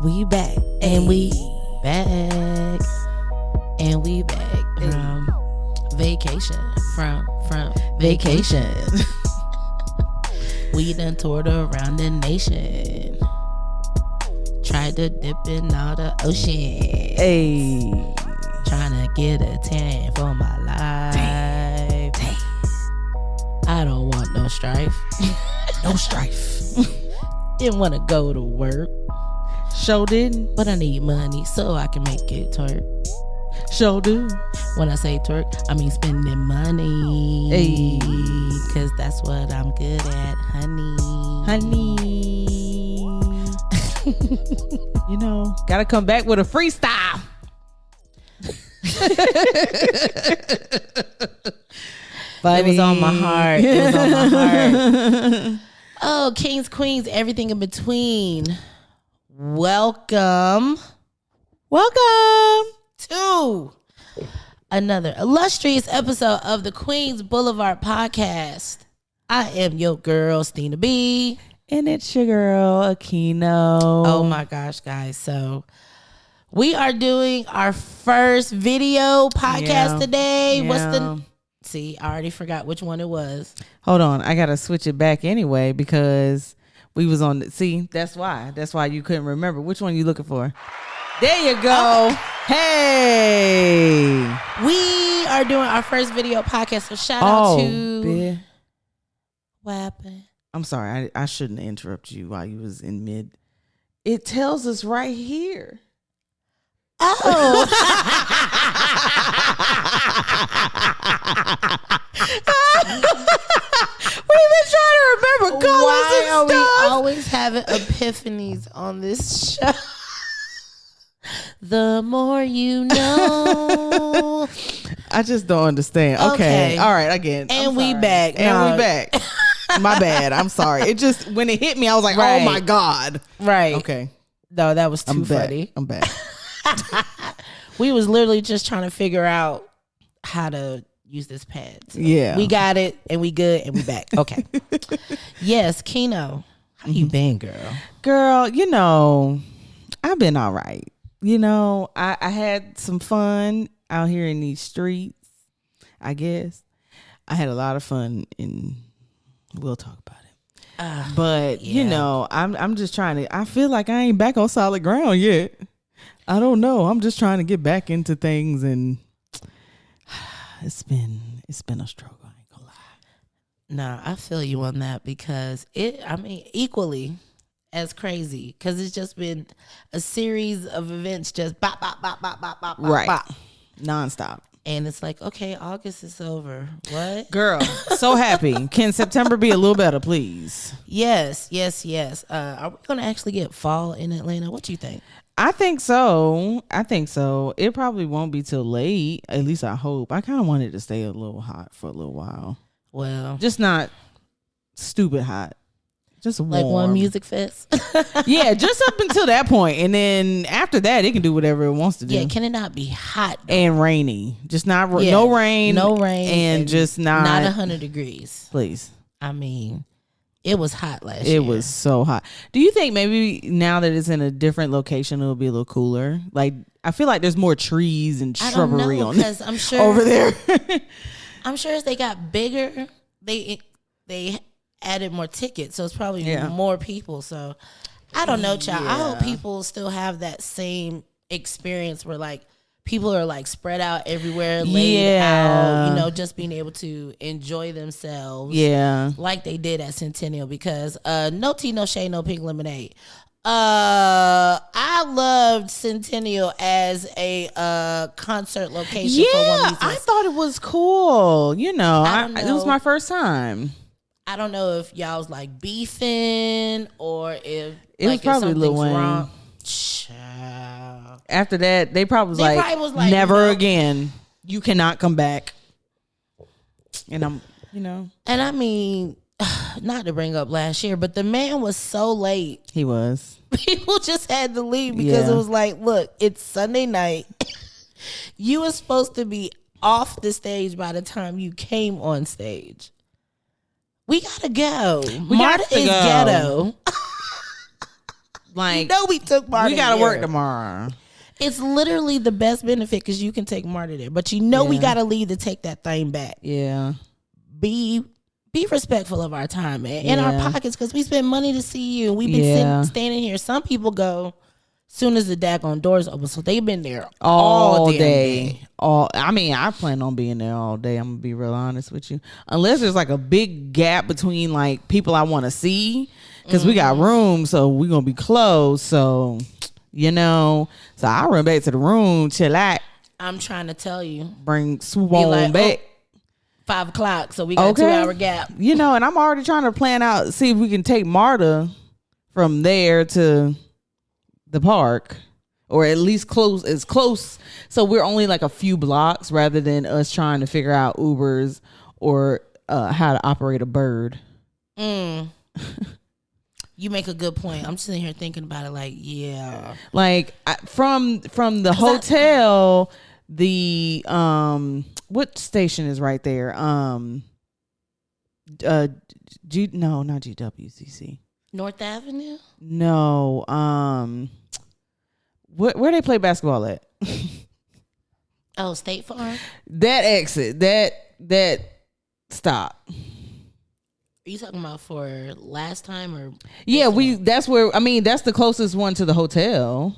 And we back. And we back. And we back from vacation. From vacation. We done toured around the nation. Tried to dip in all the ocean. Hey. Trying to get a tan for my life. Dang. I don't want no strife. No strife. Didn't want to go to work. Sure didn't. But I need money so I can make it twerk. Sure do. When I say twerk, I mean spending money. Hey. Cause that's what I'm good at, honey. You know, gotta come back with a freestyle. It was on my heart. It was on my heart. Oh, kings, queens, everything in between. Welcome to another illustrious episode of the Queens Boulevard podcast. I am your girl, STINA B. And it's your girl, AKINO. Oh my gosh, guys. So we are doing our first video podcast today. Yeah. See, I already forgot which one it was. Hold on. I got to switch it back anyway because we was on that's why you couldn't remember. Which one you looking for? There you go. Okay. Hey. We are doing our first video podcast. So shout out to... What happened? I'm sorry. I shouldn't interrupt you while you was in mid. It tells us right here. Oh. We've been trying to remember colors Why and are stuff. we always having epiphanies on this show? The more you know. I just don't understand. Okay. All right. Again. And we back. And we back. My bad. I'm sorry. It just, when it hit me, I was like, Right. oh my God. Right. Okay. No, that was too funny. I'm back. We was literally just trying to figure out how to use this pad. So Yeah. we got it and we good and we back. Okay. Yes, Kino. How you been, girl? Girl, you know, I've been all right. You know, I had some fun out here in these streets, I guess. I had a lot of fun and we'll talk about it. But, you know, I'm just trying to, I feel like I ain't back on solid ground yet. I don't know. I'm just trying to get back into things and it's been a struggle. I ain't gonna lie. No, I feel you on that because equally as crazy because it's just been a series of events just bop, bop, bop, bop, bop, bop, Right. bop. Nonstop. And it's like, okay, August is over. What? Girl, so happy. Can September be a little better, please? Yes. Are we going to actually get fall in Atlanta? What do you think? I think so. It probably won't be till late. At least I hope. I kind of wanted to stay a little hot for a little while. Well, Just not stupid hot. Just warm. like one music fest. Yeah, just up until that point. And then after that, it can do whatever it wants to do. Yeah, can it not be hot? Though? And rainy. Just not, Yeah, no rain. and just not. Not 100 degrees. Please. I mean, it was hot last year. It was so hot. Do you think maybe now that it's in a different location, it'll be a little cooler? Like, I feel like there's more trees and shrubbery on because I'm sure over there. I'm sure as they got bigger, they added more tickets, so it's probably more people. So I don't know, child. I hope people still have that same experience where like people are like spread out everywhere, laid out, you know, just being able to enjoy themselves. Yeah. Like they did at Centennial because no tea, no shade, no pink lemonade. I loved Centennial as a concert location for one reason. I thought it was cool. You know, it was know. my first time. I don't know if y'all was like beefing or if It was probably Lil Wayne. wrong. Child. After that, they probably was like, never you know, again. You cannot come back. And I'm, you know. And I mean, not to bring up last year, but the man was so late. He was. People just had to leave because it was like, look, it's Sunday night. You were supposed to be off the stage by the time you came on stage. We gotta go. Marta is ghetto. Like, we took MARTA. We gotta there. work tomorrow. It's literally the best benefit because you can take MARTA there, but we gotta leave to take that thing back. Yeah. Be respectful of our time, man, in our pockets, because we spend money to see you. We've been standing here. Some people go soon as the daggone doors open, so they've been there all day. I plan on being there all day. I'm gonna be real honest with you, unless there's like a big gap between like people I want to see, because we got room, so we're gonna be closed. So so I run back to the room, chill out. I'm trying to tell you, swoop on back. 5 o'clock, so we got a 2-hour gap. And I'm already trying to plan out, see if we can take MARTA from there to the park, or at least close. So we're only like a few blocks, rather than us trying to figure out Ubers or how to operate a bird. You make a good point. I'm sitting here thinking about it, like, from the hotel. The what station is right there? Not GWCC. North Avenue? No. Where they play basketball at? Oh, State Farm? That exit. That stop. Are you talking about for last time or? Yeah, that's where, that's the closest one to the hotel.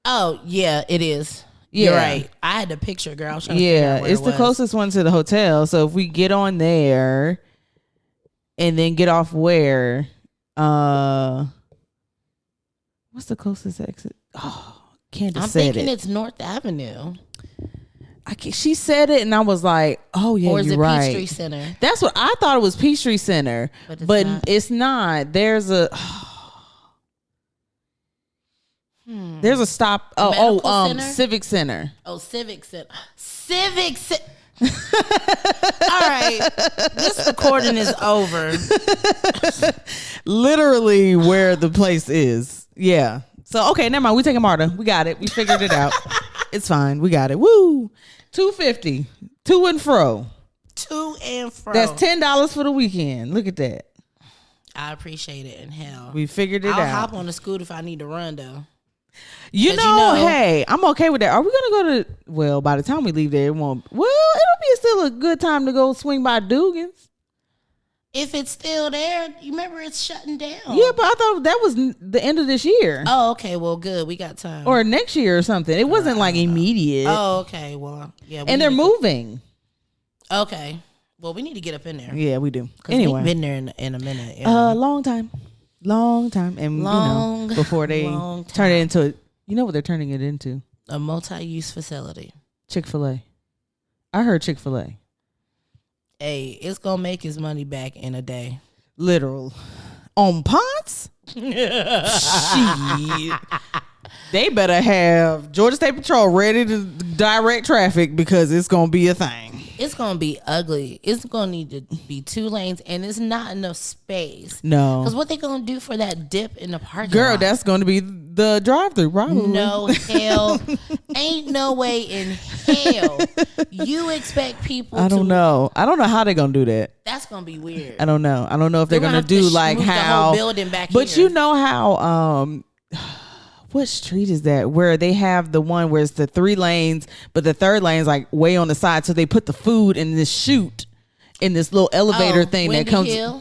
Oh, yeah, it is. Yeah. You're right. I had the picture, girl. I was trying to figure out where it's the closest one to the hotel. So if we get on there and then get off where, what's the closest exit? Oh, Candace said it. I'm thinking it's North Avenue. She said it, and I was like, "Oh yeah, or is you're it right." Peachtree Center? That's what I thought. It was Peachtree Center, but it's not. There's a. There's a stop. Civic Center. Oh, Civic Center. All right, this recording is over. Literally where the place is. Yeah. So okay, never mind. We taking MARTA. We got it. We figured it out. It's fine. We got it. Woo. $250. To and fro. To and fro. That's $10 for the weekend. Look at that. I appreciate it. And hell, we figured it out. I'll hop on the scooter if I need to run though. Hey, I'm okay with that. Are we gonna go to? Well, by the time we leave there, it won't. Well, it'll be still a good time to go swing by Dugan's. If it's still there, you remember it's shutting down. Yeah, but I thought that was the end of this year. Oh, okay. Well, good. We got time. Or next year or something. It wasn't like immediate. Oh, okay. Well, yeah. And they're moving. Okay. Well, we need to get up in there. Yeah, we do. Anyway, we've been there in a minute. Yeah. Long time, and before they turn it into, what they're turning it into? A multi-use facility. Chick-fil-A. I heard Chick-fil-A. Hey, it's gonna make his money back in a day. Literal. On Ponce? Shit. They better have Georgia State Patrol ready to direct traffic, because it's gonna be a thing. It's gonna be ugly. It's gonna need to be 2 lanes, and it's not enough space. No, because what they gonna do for that dip in the parking lot? Girl, that's gonna be the drive-through, probably. No hell, ain't no way in hell you expect people. I don't know how they're gonna do that. That's gonna be weird. I don't know if they're gonna do like how the whole building back. But here. you know how what street is that where they have the one where it's the 3 lanes, but the third lane's like way on the side, so they put the food in this chute in this little elevator thing Windy that comes. Hill?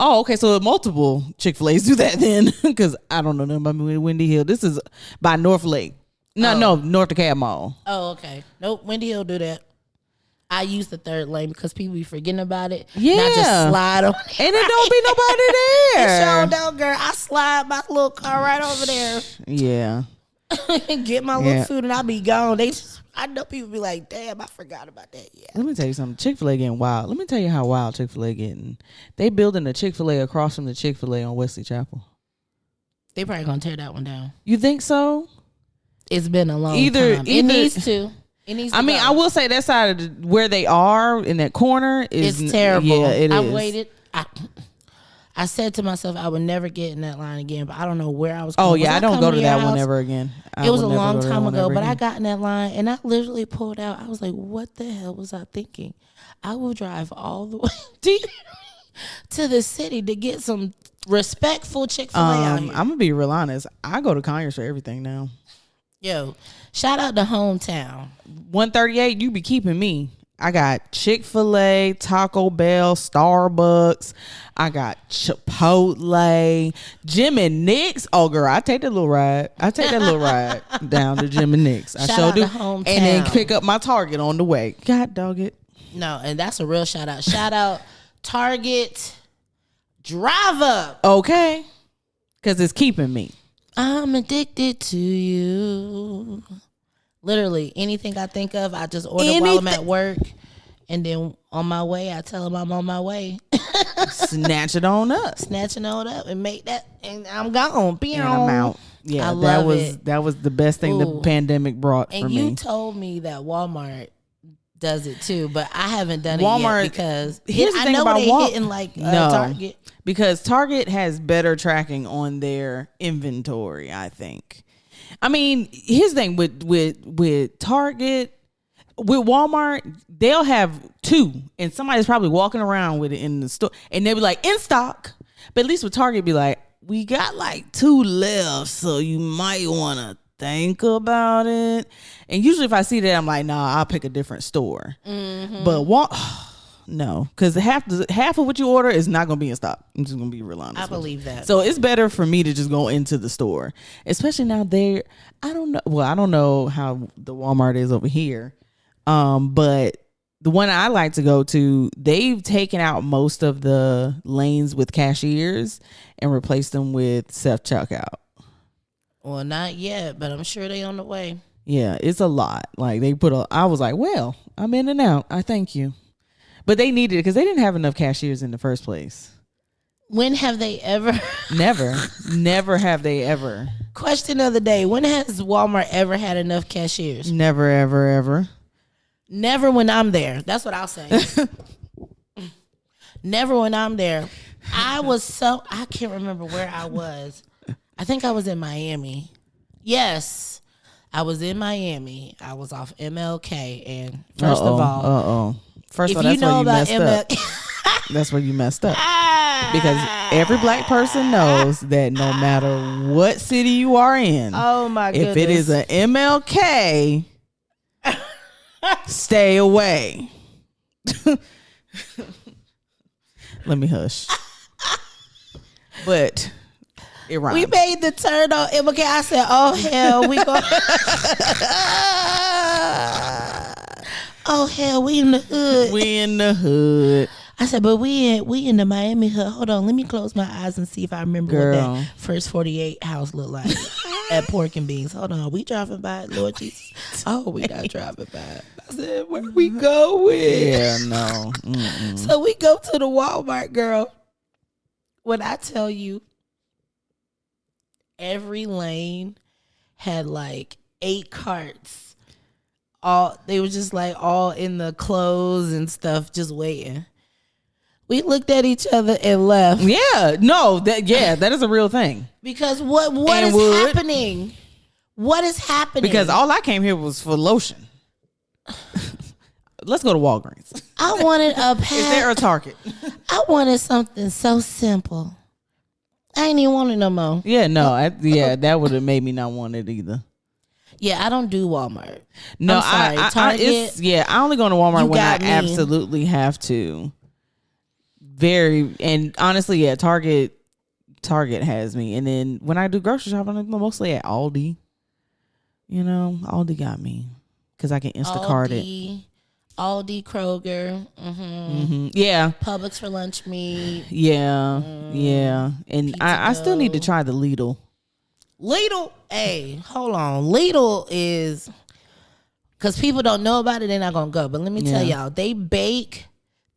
Oh, okay. So multiple Chick-fil-A's do that then, because I don't know nothing about Windy Hill. This is by North Lake. No, North DeKalb Mall. Oh, okay. Nope, Windy Hill do that. I use the third lane because people be forgetting about it. Yeah. And I just slide on it. And it don't be nobody there. It sure don't, girl. I slide my little car right over there. Yeah. Get my little food and I'll be gone. I know people be like, damn, I forgot about that. Yeah. Let me tell you something. Chick-fil-A getting wild. Let me tell you how wild Chick-fil-A getting. They building a Chick-fil-A across from the Chick-fil-A on Wesley Chapel. They probably gonna tear that one down. You think so? It's been a long time. It needs to. I will say that side of where they are in that corner is terrible. Yeah, it is. I waited. I said to myself I would never get in that line again, but I don't know where I was going. Oh yeah, I don't go to that one ever again. It was a long time ago, but I got in that line and I literally pulled out. I was like, what the hell was I thinking? I will drive all the way. to the city to get some respectful Chick-fil-A out here. I'm gonna be real honest. I go to Conyers for everything now. Yo, shout out to hometown. 138, you be keeping me. I got Chick-fil-A, Taco Bell, Starbucks. I got Chipotle, Jim and Nick's. Oh, girl, I take that little ride. Down to Jim and Nick's. I sure do. And then pick up my Target on the way. God dog it. No, and that's a real shout out. Shout out Target. Drive up. Okay. Because it's keeping me. I'm addicted to you. Literally, anything I think of, I just order while I'm at work. And then on my way, I tell them I'm on my way. Snatch it on up. Snatch it on up and make that, and I'm gone. And I'm out. Yeah, that was the best thing the pandemic brought for me. And you told me that Walmart does it too, but I haven't done it yet because I know they hitting like Target. Because Target has better tracking on their inventory, I think. I mean, here's the thing with Target, with Walmart, they'll have two, and somebody's probably walking around with it in the store, and they'll be like, in stock. But at least with Target, be like, we got like 2 left, so you might want to think about it. And usually if I see that, I'm like, nah, I'll pick a different store. Mm-hmm. But no, because half of what you order is not going to be in stock. I'm just going to be real honest. I believe that. So it's better for me to just go into the store, especially now I don't know. Well, I don't know how the Walmart is over here. But the one I like to go to, they've taken out most of the lanes with cashiers and replaced them with self-checkout. Well, not yet, but I'm sure they on the way. Yeah, it's a lot. Like I was like, well, I'm in and out. I thank you. But they needed it because they didn't have enough cashiers in the first place. When have they ever? Never have they ever. Question of the day. When has Walmart ever had enough cashiers? Never, ever, ever. Never when I'm there. That's what I'll say. Never when I'm there. I can't remember where I was. I think I was in Miami. Yes, I was in Miami. I was off MLK. And first of all, that's where you messed up. That's where you messed up. Because every black person knows that no matter what city you are in, oh my goodness, if it is an MLK, stay away. Let me hush. But it rhymes. We made the turn on MLK. I said, oh hell, we go. Oh hell, we in the hood. We in the hood. I said, but we in the Miami hood. Hold on, let me close my eyes and see if I remember what that first 48 house looked like at Pork and Beans. Hold on, we driving by it, Lord Jesus. Oh, we not driving by it. I said, where we going? Yeah, no. Mm-mm. So we go to the Walmart, girl. When I tell you, every lane had like 8 carts. They were just like all in the clothes and stuff, just waiting. We looked at each other and left. Yeah, no, that is a real thing. Because what is happening? What is happening? Because all I came here was for lotion. Let's go to Walgreens. I wanted a pack. Is there a Target? I wanted something so simple. I ain't even want it no more. Yeah, no, that would have made me not want it either. Yeah, I don't do Walmart. No, I'm sorry. Target. I only go to Walmart when I absolutely have to. And honestly, yeah, Target has me. And then when I do grocery shopping, I'm mostly at Aldi. You know, Aldi got me because I can Instacart it. Aldi, Kroger, yeah, Publix for lunch meat. Yeah, yeah, and I still need to try the Lidl. Hey, hold on. Lidl is, because people don't know about it, they're not gonna go. But let me tell y'all, they bake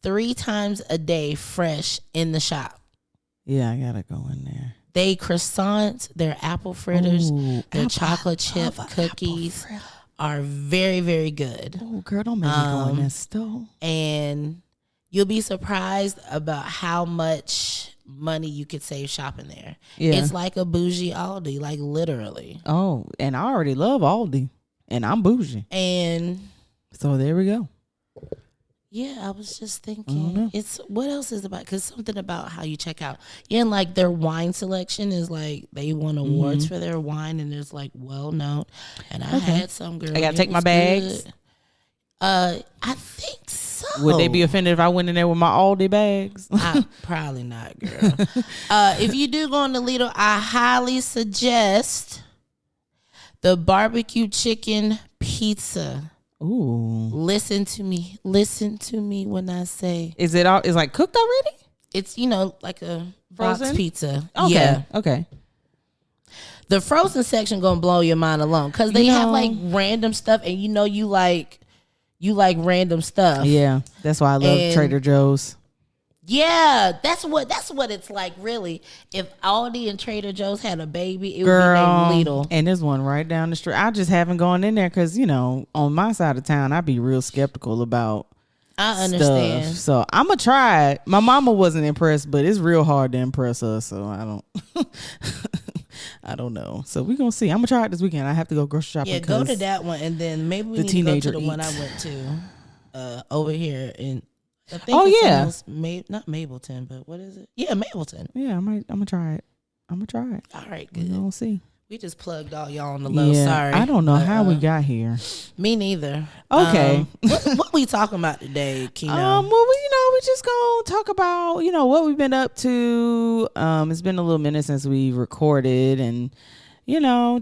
3 times a day fresh in the shop. Yeah, I gotta go in there. They croissants, their apple fritters, their chocolate chip cookies are very, very good. Oh, girl, don't make me go in this store. And you'll be surprised about how much money you could save shopping there. Yeah. It's like a bougie Aldi, like literally. Oh, and I already love Aldi, and I'm bougie. And so there we go. Yeah, I was just thinking. It's what else is about? Because something about how you check out. Yeah, and like their wine selection is like they won awards for their wine, and it's like well known. And I had some girl. I gotta take my bags. Good. I think so. Would they be offended if I went in there with my Aldi bags? Probably not, girl. If you do go on the Lidl, I highly suggest the barbecue chicken pizza. Ooh. Listen to me when I say. Is it all? Is like cooked already? It's like a frozen box pizza. Okay. Yeah. Okay. The frozen section gonna blow your mind alone because they have like random stuff, and you like random stuff. Yeah, that's why I love Trader Joe's. Yeah, that's what it's like. Really, if Aldi and Trader Joe's had a baby, it would be named Lidl. And there's one right down the street. I just haven't gone in there because on my side of town, I'd be real skeptical about. I understand. Stuff. So I'm gonna try it. My mama wasn't impressed, but it's real hard to impress her. So I don't. I don't know. So we're gonna see. I'm gonna try it this weekend. I have to go grocery shopping. Yeah, go to that one, and then maybe we need to go to the one I went to over here in. I think not Mableton, but what is it? Yeah, Mableton. Yeah, I'm gonna try it. All right, good. We'll see. We just plugged all y'all on the low. Yeah, Sorry, I don't know how we got here. Me neither. Okay, what we talking about today, Kino? Well, we just gonna talk about what we've been up to. It's been a little minute since we recorded, and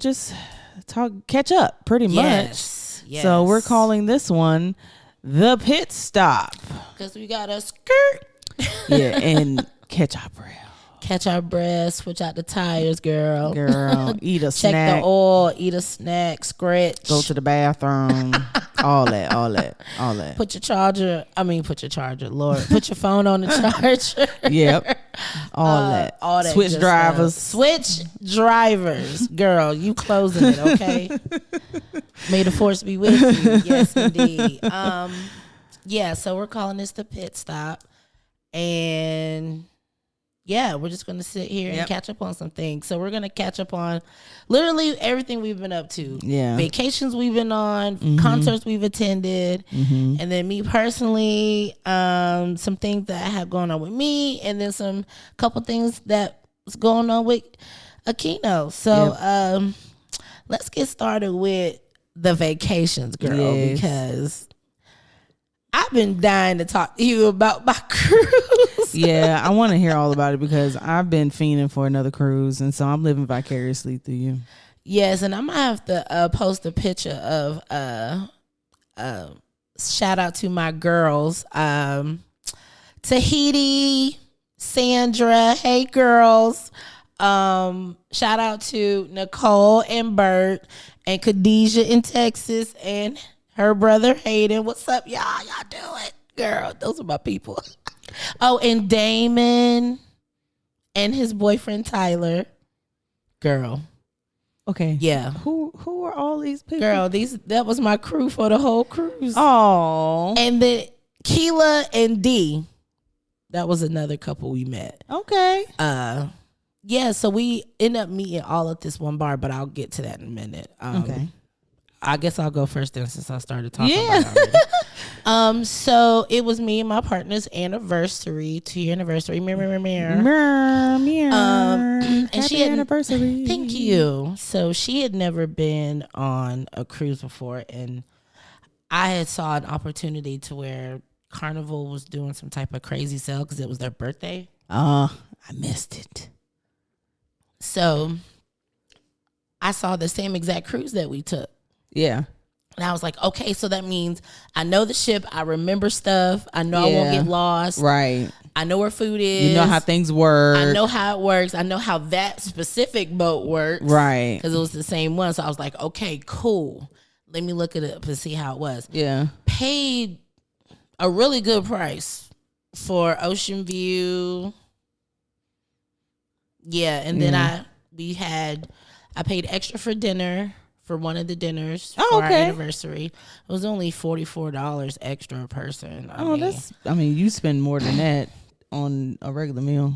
just catch up pretty much. Yes. So we're calling this one the pit stop because we got a skirt. Yeah, and catch our breath. Catch our breath, switch out the tires, girl. Eat a snack. Check the oil, eat a snack, scratch. Go to the bathroom. all that. Put your charger, Lord. Put your phone on the charger. Yep. All that. Switch drivers. Girl, you closing it, okay? May the force be with you. Yes, indeed. Yeah, so we're calling this the pit stop. And yeah, we're just going to sit here and catch up on some things. So we're going to catch up on literally everything we've been up to. Yeah. Vacations we've been on, concerts we've attended, and then me personally, some things that I have going on with me, and then some couple things that was going on with AKINO. So let's get started with the vacations, girl, because I've been dying to talk to you about my cruise. Yeah, I want to hear all about it because I've been fiending for another cruise, and so I'm living vicariously through you. Yes, and I'm gonna have to post a picture of shout out to my girls, Tahiti, Sandra. Hey, girls. Shout out to Nicole and Bert and Khadijah in Texas and her brother Hayden. What's up, y'all? Y'all do it, girl. Those are my people. Oh, and Damon and his boyfriend Tyler. Girl. Okay. Yeah. Who are all these people? Girl, that was my crew for the whole cruise. Oh. And then Keela and D. That was another couple we met. Okay. Yeah, so we end up meeting all at this one bar, but I'll get to that in a minute. Okay. I guess I'll go first then since I started talking about it already. So it was me and my partner's anniversary, 2-year anniversary. Mirror. And Happy she had anniversary. Thank you. So she had never been on a cruise before, and I had saw an opportunity to where Carnival was doing some type of crazy sale because it was their birthday. I missed it. So I saw the same exact cruise that we took. Yeah. And I was like, okay, so that means I know the ship. I remember stuff. I know I won't get lost. Right. I know where food is. You know how things work. I know how it works. I know how that specific boat works. Right. Because it was the same one. So I was like, okay, cool. Let me look it up and see how it was. Yeah. Paid a really good price for Ocean View. Yeah. And then I paid extra for dinner. For one of the dinners for our anniversary. It was only $44 extra a person. You spend more than that on a regular meal.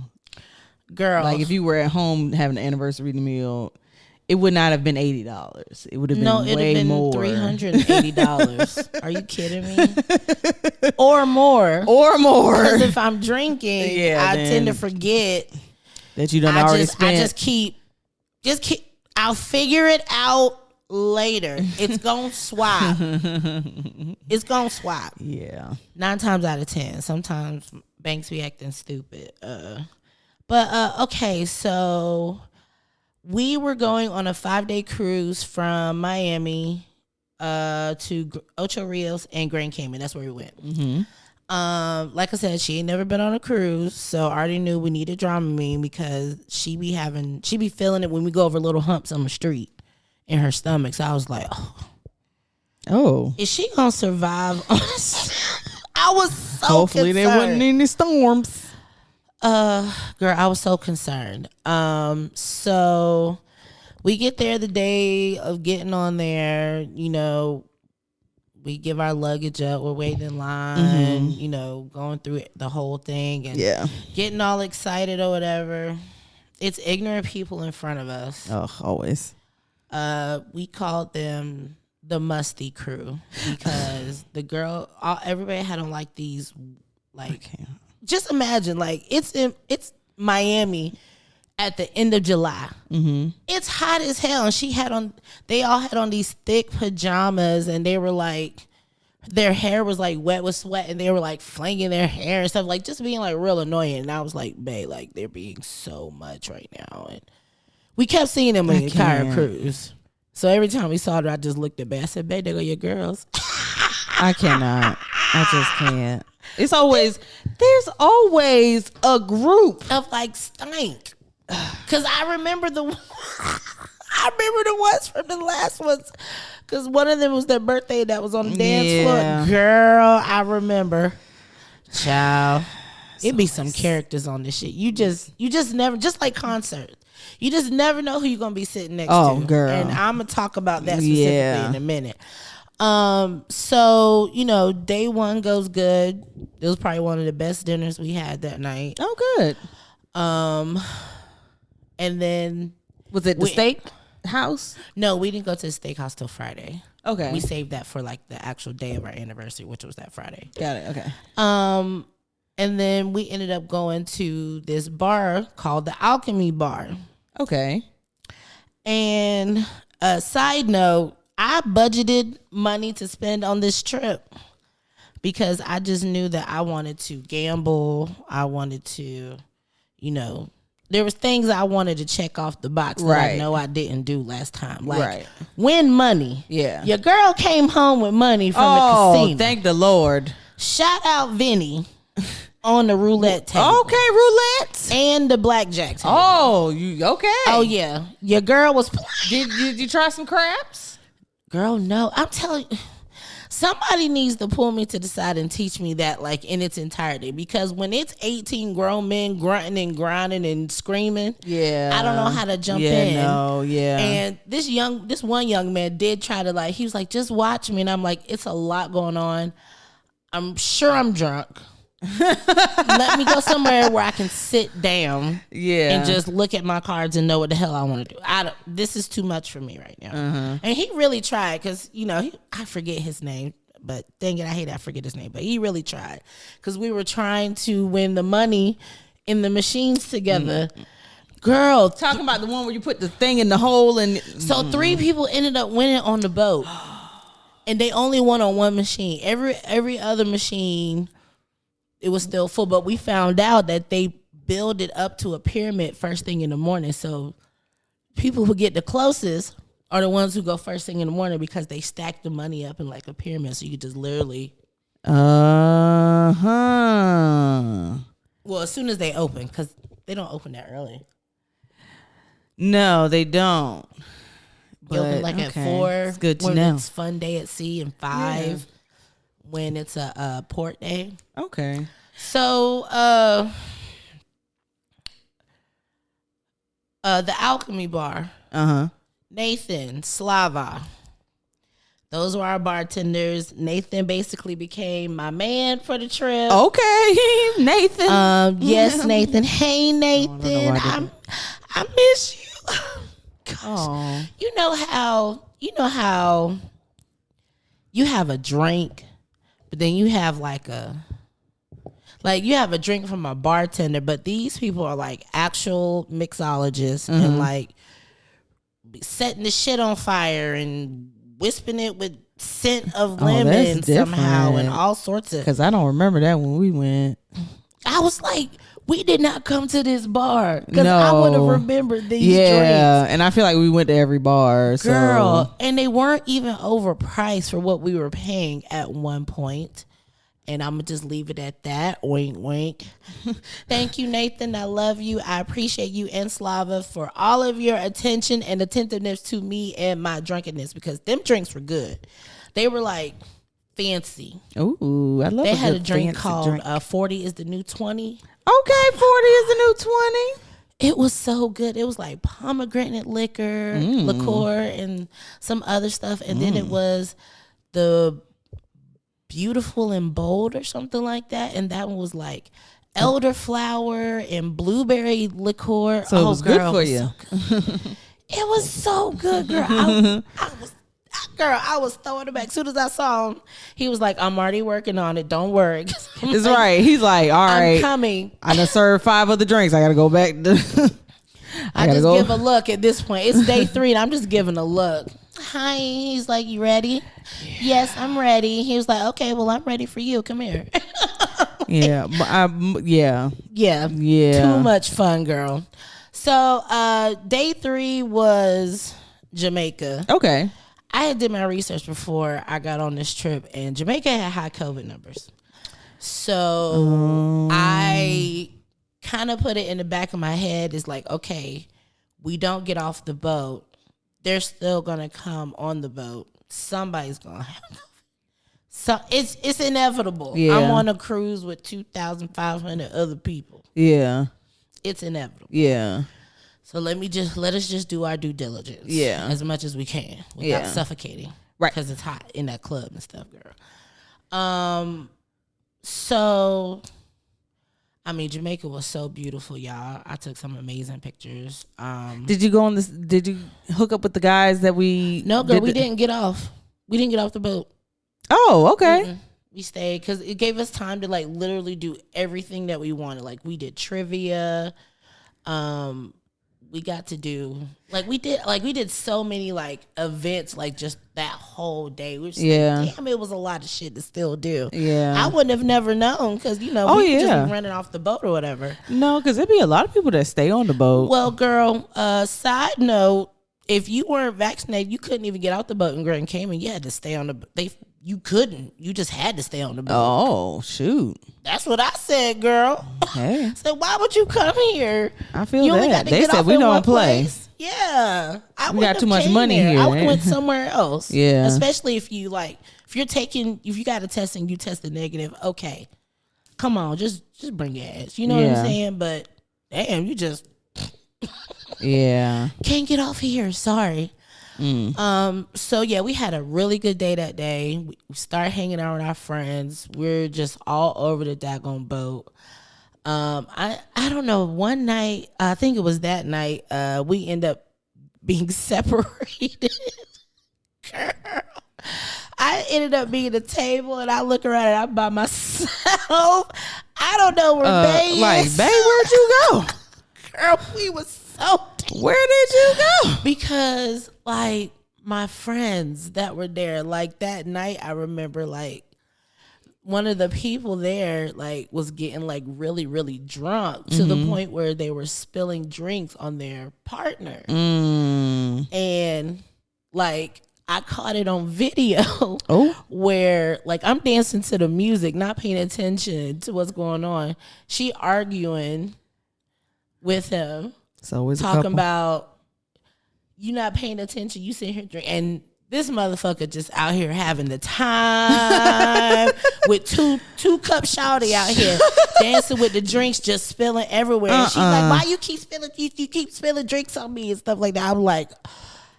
Girl. Like if you were at home having an anniversary meal, it would not have been $80. It would have been way more. $380. Are you kidding me? Or more. Because if I'm drinking, I tend to forget that you don't already spent. I just keep. I'll figure it out later. It's gonna swap. It's gonna swap. Yeah. 9 times out of 10. Sometimes banks be acting stupid. But okay, so we were going on a 5-day cruise from Miami to Ocho Rios and Grand Cayman. That's where we went. Mm-hmm. Like I said, she ain't never been on a cruise, so I already knew we needed Dramamine because she be feeling it when we go over little humps on the street in her stomach. So I was like, oh, is she gonna survive on this? I was so hopefully concerned. there wasn't any storms. Girl, I was so concerned. So we get there the day of getting on there, you know. We give our luggage up. We're waiting in line, you know, going through the whole thing and getting all excited or whatever. It's ignorant people in front of us. Oh, always. We called them the musty crew because everybody had on like these, like, just imagine, like it's Miami at the end of July. Mm-hmm. It's hot as hell, and they all had on these thick pajamas, and they were like, their hair was like wet with sweat, and they were like flinging their hair and stuff, like just being like real annoying. And I was like, babe, like they're being so much right now. And we kept seeing them on the entire cruise. So every time we saw her, I just looked at babe. I said, babe, they go your girls. I cannot. I just can't. There's always a group of like stank. Cause I remember the ones from the last ones. Cause one of them was their birthday that was on the dance floor. Girl, I remember. Child, it'd be some characters on this shit. You just never, just like concerts. You just never know who you're gonna be sitting next to. Oh, girl. And I'm gonna talk about that specifically in a minute. So, you know, day one goes good. It was probably one of the best dinners we had that night. Oh, good. And then was it the steak house? No, we didn't go to the steakhouse till Friday. Okay. We saved that for like the actual day of our anniversary, which was that Friday. Got it. Okay. And then we ended up going to this bar called the Alchemy Bar. Okay. And a side note, I budgeted money to spend on this trip because I just knew that I wanted to gamble. I wanted to, you know, there was things I wanted to check off the box that I know I didn't do last time. Like win money. Yeah. Your girl came home with money from the casino. Oh, thank the Lord. Shout out Vinny on the roulette table. Okay, roulette. And the blackjack table. Oh, you okay. Oh, yeah. Your girl was Did you try some craps? Girl, no. I'm telling you. Somebody needs to pull me to the side and teach me that, like, in its entirety. Because when it's 18 grown men grunting and grinding and screaming, I don't know how to jump in. And this one young man did try to, like, he was like, just watch me. And I'm like, it's a lot going on. I'm sure I'm drunk. Let me go somewhere where I can sit down and just look at my cards and know what the hell I want to do. This is too much for me right now. And he really tried because, you know, I forget his name, but dang it, I hate I forget his name. But he really tried because we were trying to win the money in the machines together. Girl. Talking about the one where you put the thing in the hole. And so 3 people ended up winning on the boat. And they only won on one machine. Every other machine, it was still full, but we found out that they build it up to a pyramid first thing in the morning. So people who get the closest are the ones who go first thing in the morning because they stack the money up in like a pyramid. So you could just literally. Well, as soon as they open, because they don't open that early. No, they don't. They open like at 4. It's good to when know. It's fun day at sea, and 5 when it's a port day. Okay. So, the Alchemy Bar. Nathan, Slava. Those were our bartenders. Nathan basically became my man for the trip. Okay, Nathan. Yes, Nathan. Hey, Nathan. I miss you. Oh. You know how you have a drink, but then you have you have a drink from a bartender, but these people are like actual mixologists and like setting the shit on fire and wisping it with scent of lemon somehow and all sorts of. Because I don't remember that when we went. I was like, we did not come to this bar because I would have remembered these drinks. Yeah, and I feel like we went to every bar. Girl, so. And they weren't even overpriced for what we were paying at one point. And I'm going to just leave it at that. Wink, wink. Thank you, Nathan. I love you. I appreciate you and Slava for all of your attention and attentiveness to me and my drunkenness because them drinks were good. They were like fancy. Ooh, I love. They had a drink called 40 is the new 20. Okay, 40 is the new 20. It was so good. It was like pomegranate liquor, liqueur, and some other stuff. And then it was the Beautiful and Bold or something like that. And that one was like elderflower and blueberry liqueur. So it was good for you. It was so good, girl. I was throwing it back. As soon as I saw him, he was like, I'm already working on it. Don't worry. It's like, right. He's like, all right. I'm coming. I done served 5 other drinks. I got to go back. I just give a look at this point. It's day 3 and I'm just giving a look. Hi. He's like, you ready? Yes, I'm ready. He was like, okay, well, I'm ready for you. Come here. Yeah. Yeah. Too much fun, girl. So day 3 was Jamaica. Okay. I had did my research before I got on this trip, and Jamaica had high COVID numbers. So I kind of put it in the back of my head. It's like, okay, we don't get off the boat. They're still going to come on the boat. Somebody's going to have COVID. So it's inevitable. Yeah. I'm on a cruise with 2,500 other people. Yeah. It's inevitable. Yeah. So let us just do our due diligence. Yeah. As much as we can without suffocating. Right. Because it's hot in that club and stuff, girl. So, I mean, Jamaica was so beautiful, y'all. I took some amazing pictures. Did you go on this? Did you hook up with the guys that we? No, girl, we didn't get off. We didn't get off the boat. Oh, okay. Mm-mm. We stayed because it gave us time to like literally do everything that we wanted. Like we did trivia. We got to do we did so many like events like just that whole day. We were just like, damn, it was a lot of shit to still do. Yeah, I wouldn't have never known because we just be running off the boat or whatever. No, because there'd be a lot of people that stay on the boat. Well, girl, side note, if you weren't vaccinated, you couldn't even get out the boat in Grand Cayman. You had to stay on the boat. You couldn't. You just had to stay on the boat. Oh, shoot. That's what I said, girl. Hey. So why would you come here? I feel that. They said we don't play. Place. Yeah. We got too much money here. I would have went somewhere else. Yeah. Especially if you if you got a test and you tested negative, okay. Come on, just bring your ass. You know what I'm saying? But damn, you just can't get off here. Sorry. So yeah, we had a really good day that day. We started hanging out with our friends. We're just all over the daggone boat. I don't know. One night, I think it was that night, we end up being separated. Girl, I ended up being at a table, and I look around and I'm by myself. I don't know where Bay is. Like, Bay, where'd you go? Girl, we was so deep. Where did you go? Because like my friends that were there, like that night, I remember like one of the people there like was getting like really, really drunk to the point where they were spilling drinks on their partner. And like I caught it on video where like I'm dancing to the music, not paying attention to what's going on. She arguing with him. So it's talking about you not paying attention, you sitting here drinking, and this motherfucker just out here having the time with two cup shawty out here dancing with the drinks just spilling everywhere. And she's like, "Why you keep spilling? You keep spilling drinks on me and stuff like that." I'm like,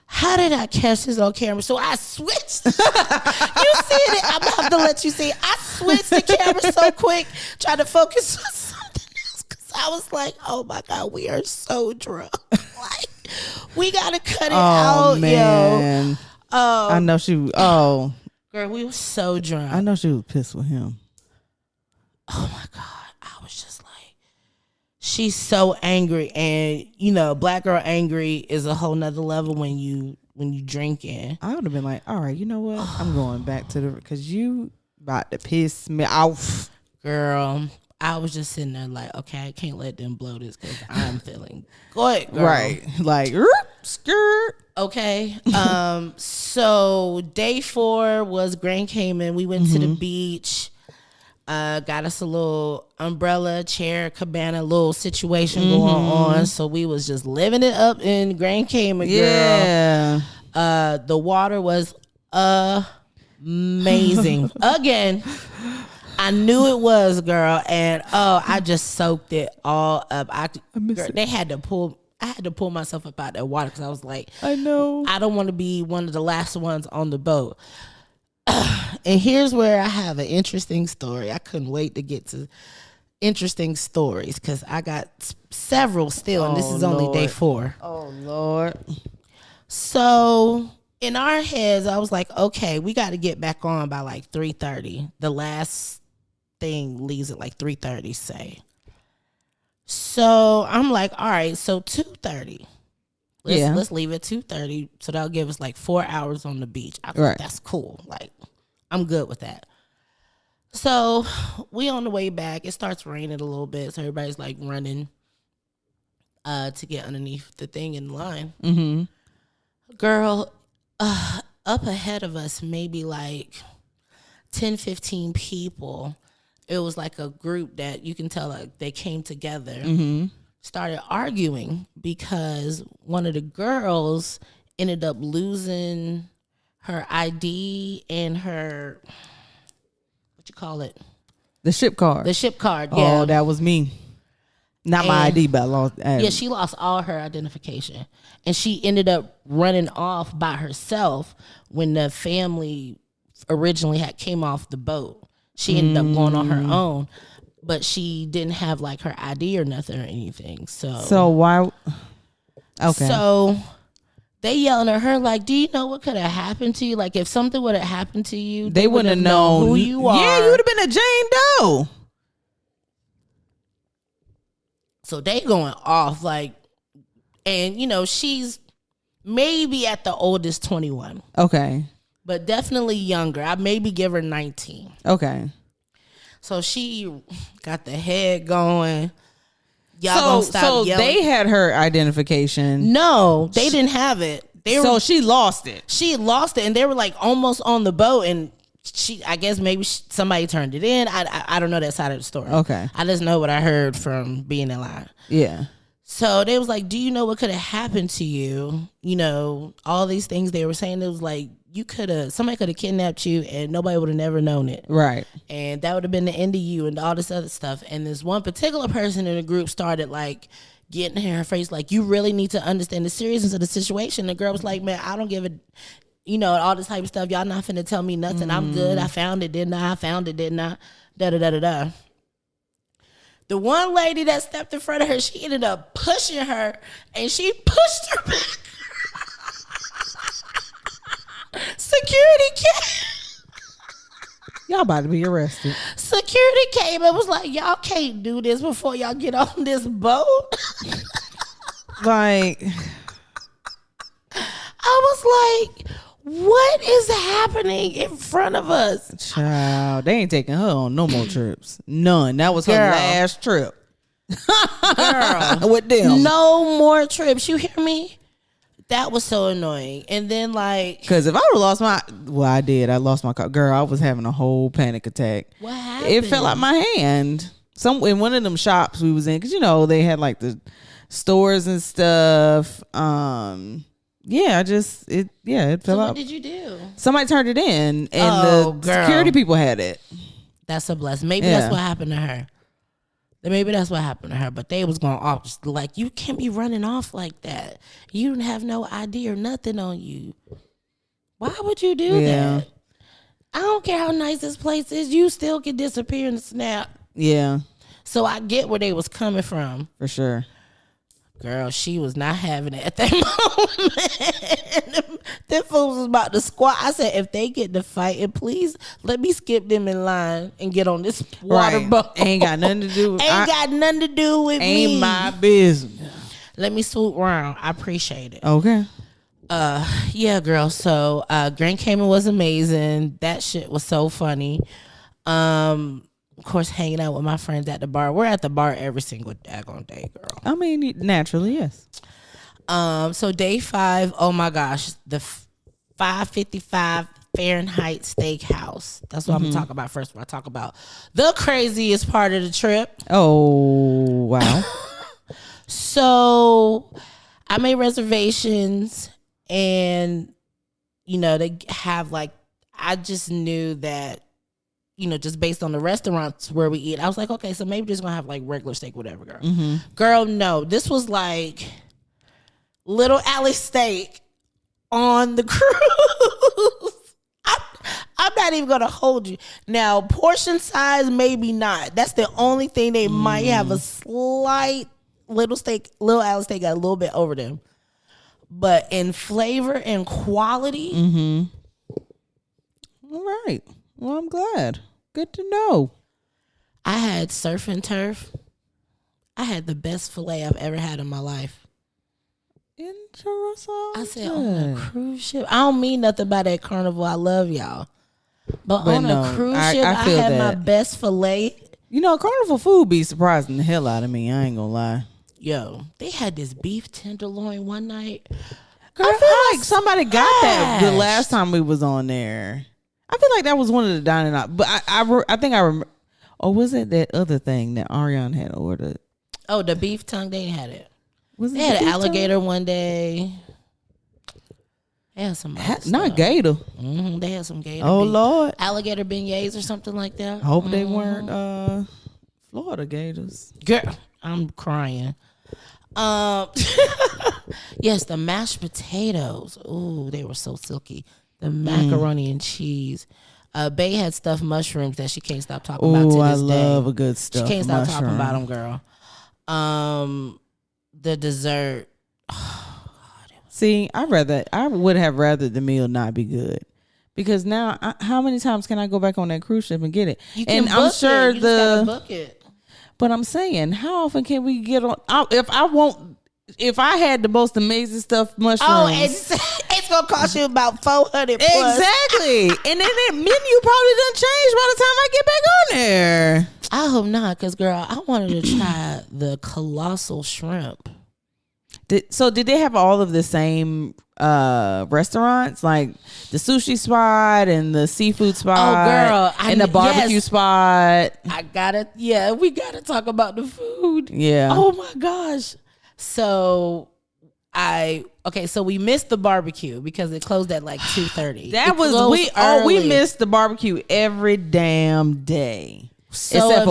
how did I catch this on camera? So I switched. You see it? I'm gonna have to let you see it. I switched the camera so quick, trying to focus on something else because I was like, "Oh my God, we are so drunk." Like, We gotta cut it out, man. yo. I know she. Oh, girl, we were so drunk. I know she was pissed with him. Oh my God, I was just like, she's so angry, and you know, black girl angry is a whole nother level when you drinking. I would have been like, all right, you know what? I'm going back to because you about to piss me off, girl. I was just sitting there like, okay, I can't let them blow this because I'm feeling good, girl. Right? Like, skirt. Okay. So day 4 was Grand Cayman. We went to the beach. Got us a little umbrella, chair, cabana, little situation going on. So we was just living it up in Grand Cayman, girl. Yeah. The water was amazing. Again, I knew it was, girl, and I just soaked it all up. I had to pull myself up out that water because I was like, I know. I don't want to be one of the last ones on the boat. And here's where I have an interesting story. I couldn't wait to get to interesting stories because I got several still, and this is only day 4. Oh, Lord. So in our heads, I was like, okay, we got to get back on by like 3:30. The last thing leaves at like 3:30, say. So I'm like, all right, so 2:30. Let's leave at 2:30. So that'll give us like 4 hours on the beach. Right. That's cool. Like, I'm good with that. So we on the way back. It starts raining a little bit. So everybody's like running to get underneath the thing in line. Mm-hmm. Girl, up ahead of us, maybe like 10, 15 people. It was like a group that you can tell like they came together, started arguing because one of the girls ended up losing her ID and her, what you call it? The ship card. The ship card, yeah. Oh, that was me. Not my ID, but I lost. Yeah, she lost all her identification. And she ended up running off by herself when the family originally came off the boat. She ended up going on her own, but she didn't have like her ID or nothing or anything. So why? Okay. So they yelling at her like, "Do you know what could have happened to you? Like, if something would have happened to you, they wouldn't have known who you are. Yeah, you would have been a Jane Doe." So they going off like, and you know she's maybe at the oldest 21. Okay. But definitely younger. I maybe give her 19. Okay. So she got the head going. Y'all gonna stop yelling. They had her identification. No, they didn't have it. She lost it. She lost it, and they were like almost on the boat, and I guess maybe somebody turned it in. I don't know that side of the story. Okay. I just know what I heard from being in line. Yeah. So they was like, "Do you know what could have happened to you?" You know, all these things they were saying. It was like, somebody could have kidnapped you and nobody would have never known it. Right. And that would have been the end of you and all this other stuff. And this one particular person in the group started like getting in her face, like, you really need to understand the seriousness of the situation. The girl was like, man, I don't give a, you know, all this type of stuff. Y'all not finna tell me nothing. I'm good. I found it, didn't I? I found it, didn't I? Da-da-da-da-da. The one lady that stepped in front of her, she ended up pushing her and she pushed her back. Security came. Y'all about to be arrested. Security came and was like, y'all can't do this before y'all get on this boat. Like, I was like, what is happening in front of us? Child, they ain't taking her on no more trips. None. That was her last trip. Girl. With them. No more trips. You hear me? That was so annoying. And then like, because if I would have lost I did. I lost my car. Girl, I was having a whole panic attack. What happened? It fell out my hand. In one of them shops we was in, because you know they had like the stores and stuff. Yeah, it fell out. What did you do? Somebody turned it in, and the security people had it. That's a blessing. Maybe that's what happened to her. Maybe that's what happened to her. But they was going off just like, you can't be running off like that. You don't have no ID or nothing on you. Why would you do that? I don't care how nice this place is. You still can disappear in a snap. Yeah. So I get where they was coming from. For sure. Girl, she was not having it at that moment. Them fools was about to squat. I said, if they get to fighting, please let me skip them in line and get on this water boat. Ain't got nothing to do. Got nothing to do with me. Ain't my business. Let me swoop around. I appreciate it. Okay. Yeah, girl. So Grand Cayman was amazing. That shit was so funny. Of course, hanging out with my friends at the bar. We're at the bar every single daggone day, girl. I mean, naturally, yes. So day 5, oh my gosh, the 555 Fahrenheit Steakhouse. That's what I'm gonna talk about first. When I talk about the craziest part of the trip. Oh, wow. So I made reservations, and they have like, I just knew that, just based on the restaurants where we eat, I was like, okay, so maybe just gonna have like regular steak, whatever, girl. Girl, no, this was like Little Alley steak on the cruise. I'm not even gonna hold you. Now, portion size, maybe not. That's the only thing they might have a slight Little Alley steak got a little bit over them. But in flavor and quality. All right. Well, I'm glad. Good to know. I had surf and turf. I had the best filet I've ever had in my life. Interesting. I said, on a cruise ship. I don't mean nothing by that Carnival. I love y'all. But on a cruise ship, I had my best filet. Carnival food be surprising the hell out of me. I ain't gonna lie. Yo, they had this beef tenderloin one night. Girl, I feel like somebody got that the last time we was on there. I feel like that was one of the dining out, but I think I remember. Or was it that other thing that Ariane had ordered? Oh, the beef tongue. They had it. They had an alligator one day. They had some not gator. They had some gator. Oh Lord, alligator beignets or something like that. I hope they weren't Florida gators. Girl, I'm crying. Yes, the mashed potatoes. Ooh, they were so silky. The macaroni and cheese. Bay had stuffed mushrooms that she can't stop talking about to this day. I love a good stuffed She can't stop talking mushroom. about them, girl. The dessert. Oh, God, See, I would have rather the meal not be good. Because now, how many times can I go back on that cruise ship and get it? You can book it. You just gotta book it. But I'm saying, how often can we get on? If I had the most amazing stuffed mushrooms. Oh, it's gonna cost you about $400 plus. Exactly. And then that menu probably doesn't change by the time I get back on there. I hope not, because girl, I wanted to try the colossal shrimp. Did they have all of the same restaurants, like the sushi spot and the seafood spot? Oh, girl, and the barbecue spot. We gotta talk about the food. Yeah. Oh my gosh. So we missed the barbecue because it closed at like 2:30. We missed the barbecue every damn day. So except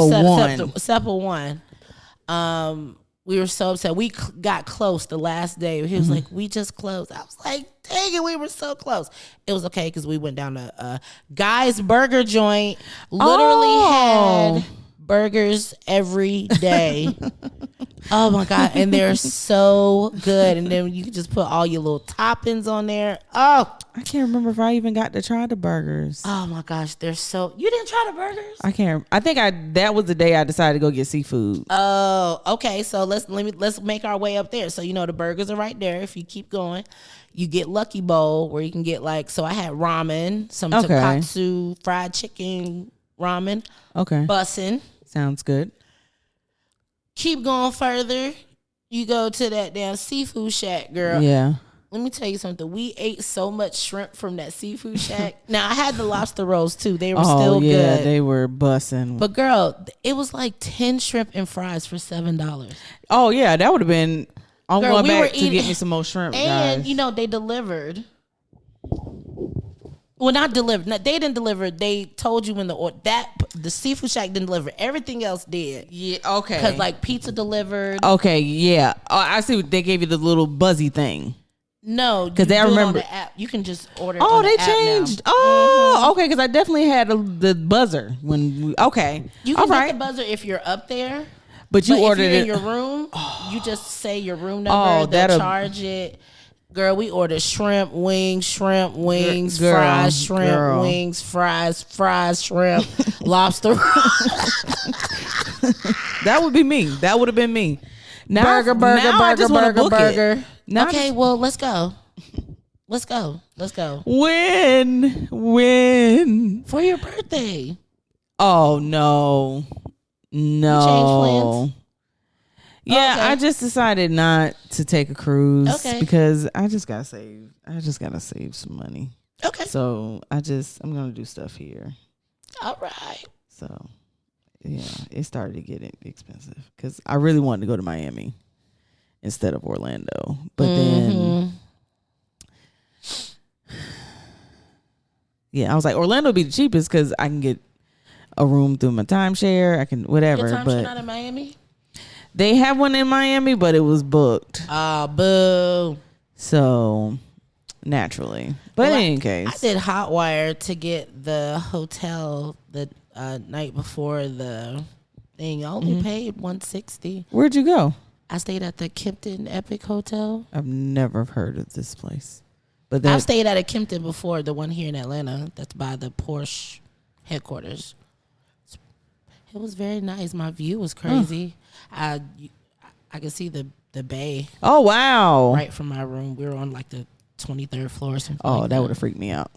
for one. We were so upset. We got close the last day. He was like, we just closed. I was like, dang it, we were so close. It was okay because we went down to Guy's Burger Joint. Literally had burgers every day. Oh my God. And they're so good. And then you can just put all your little toppings on there. Oh, I can't remember if I even got to try the burgers. Oh my gosh, they're so. You didn't try the burgers? I can't. I think that was the day I decided to go get seafood. Oh, okay. So let's make our way up there. So the burgers are right there. If you keep going, you get Lucky Bowl where you can get I had ramen, some tonkatsu fried chicken ramen. Okay, bussin'. Sounds good. Keep going further. You go to that damn seafood shack, girl. Yeah. Let me tell you something. We ate so much shrimp from that seafood shack. Now, I had the lobster rolls, too. They were still good. Yeah, they were bussin'. But, girl, it was like 10 shrimp and fries for $7. Oh, yeah. That would have been... I'm going back to get me some more shrimp, and, guys. they delivered. Well, not delivered. No, they didn't deliver. They told you when the seafood shack didn't deliver. Everything else did. Yeah, okay. Because, pizza delivered. Okay, yeah. Oh, I see. They gave you the little buzzy thing. No, because I remember on the app. You can just order. Oh, on the they app changed. Now. Oh, okay. Because I definitely had the buzzer when we. Okay, you can get the buzzer if you're up there. But you ordered if you're it in your room. You just say your room number. They'll charge it. Girl, we ordered shrimp wings, fries, shrimp wings, fries, shrimp, lobster. That would be me. That would have been me. Now, burger. Now okay, well, let's go. Let's go. When? For your birthday. Oh, no. You changed plans? Yeah, okay. I just decided not to take a cruise because I just gotta save. I just gotta save some money. Okay. So I'm gonna do stuff here. All right. So yeah, it started to get expensive because I really wanted to go to Miami instead of Orlando, but then I was like, Orlando would be the cheapest because I can get a room through my timeshare. I can whatever. Your timeshare not in Miami? They have one in Miami, but it was booked. Ah, boo. So, naturally. But in any case. I did Hotwire to get the hotel the night before the thing. I only paid $160. Where'd you go? I stayed at the Kimpton Epic Hotel. I've never heard of this place. But I've stayed at a Kimpton before, the one here in Atlanta. That's by the Porsche headquarters. It was very nice. My view was crazy. I could see the bay. Oh, wow. Right from my room. We were on like the 23rd floor or something. Oh, like that would have freaked me out.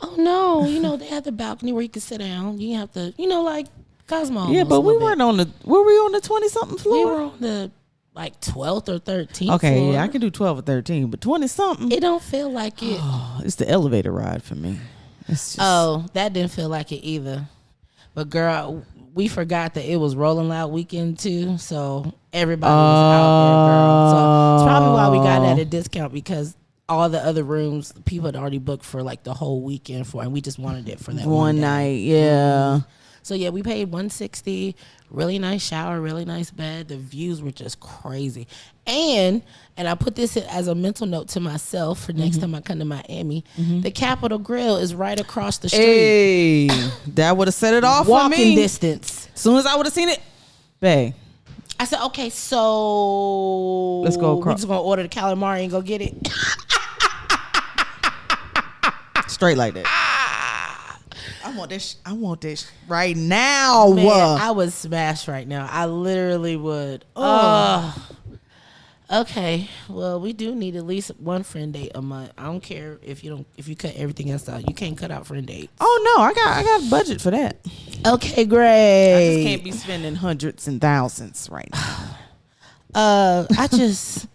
Oh, no. They had the balcony where you could sit down. You have to, like Cosmo. Yeah, but we weren't on were we on the 20-something floor? We were on the 12th or 13th okay, floor. Yeah, I can do 12 or 13, but 20-something. It don't feel like it. It's the elevator ride for me. It's just, that didn't feel like it either. But girl, we forgot that it was Rolling Loud weekend too, so everybody was out there, girl. So it's probably why we got at a discount because all the other rooms people had already booked for like the whole weekend and we just wanted it for that one night. Yeah. So yeah, we paid $160. Really nice shower, really nice bed. The views were just crazy. And I put this as a mental note to myself for next time I come to Miami. The Capitol Grill is right across the street. Hey, that would have set it off for me. Walking distance. As soon as I would have seen it, bae. I said, okay, so let's go. We're just gonna order the calamari and go get it. Straight like that. I want this right now. Man, I would smash right now. I literally would. Okay. Well, we do need at least one friend date a month. I don't care if you cut everything else out. You can't cut out friend dates. Oh no, I got a budget for that. Okay, great. I just can't be spending hundreds and thousands right now. I just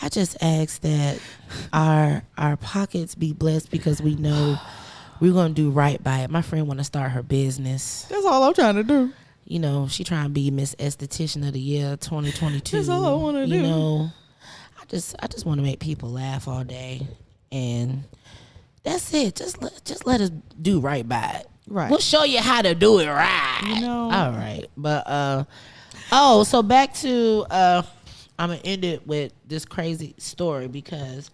ask that our pockets be blessed because we know we're gonna do right by it. My friend want to start her business. That's all I'm trying to do. She trying to be Miss Esthetician of the Year 2022. That's all I want to do. I just want to make people laugh all day, and that's it. Just let us do right by it. Right. We'll show you how to do it right. All right. But so back to I'm gonna end it with this crazy story because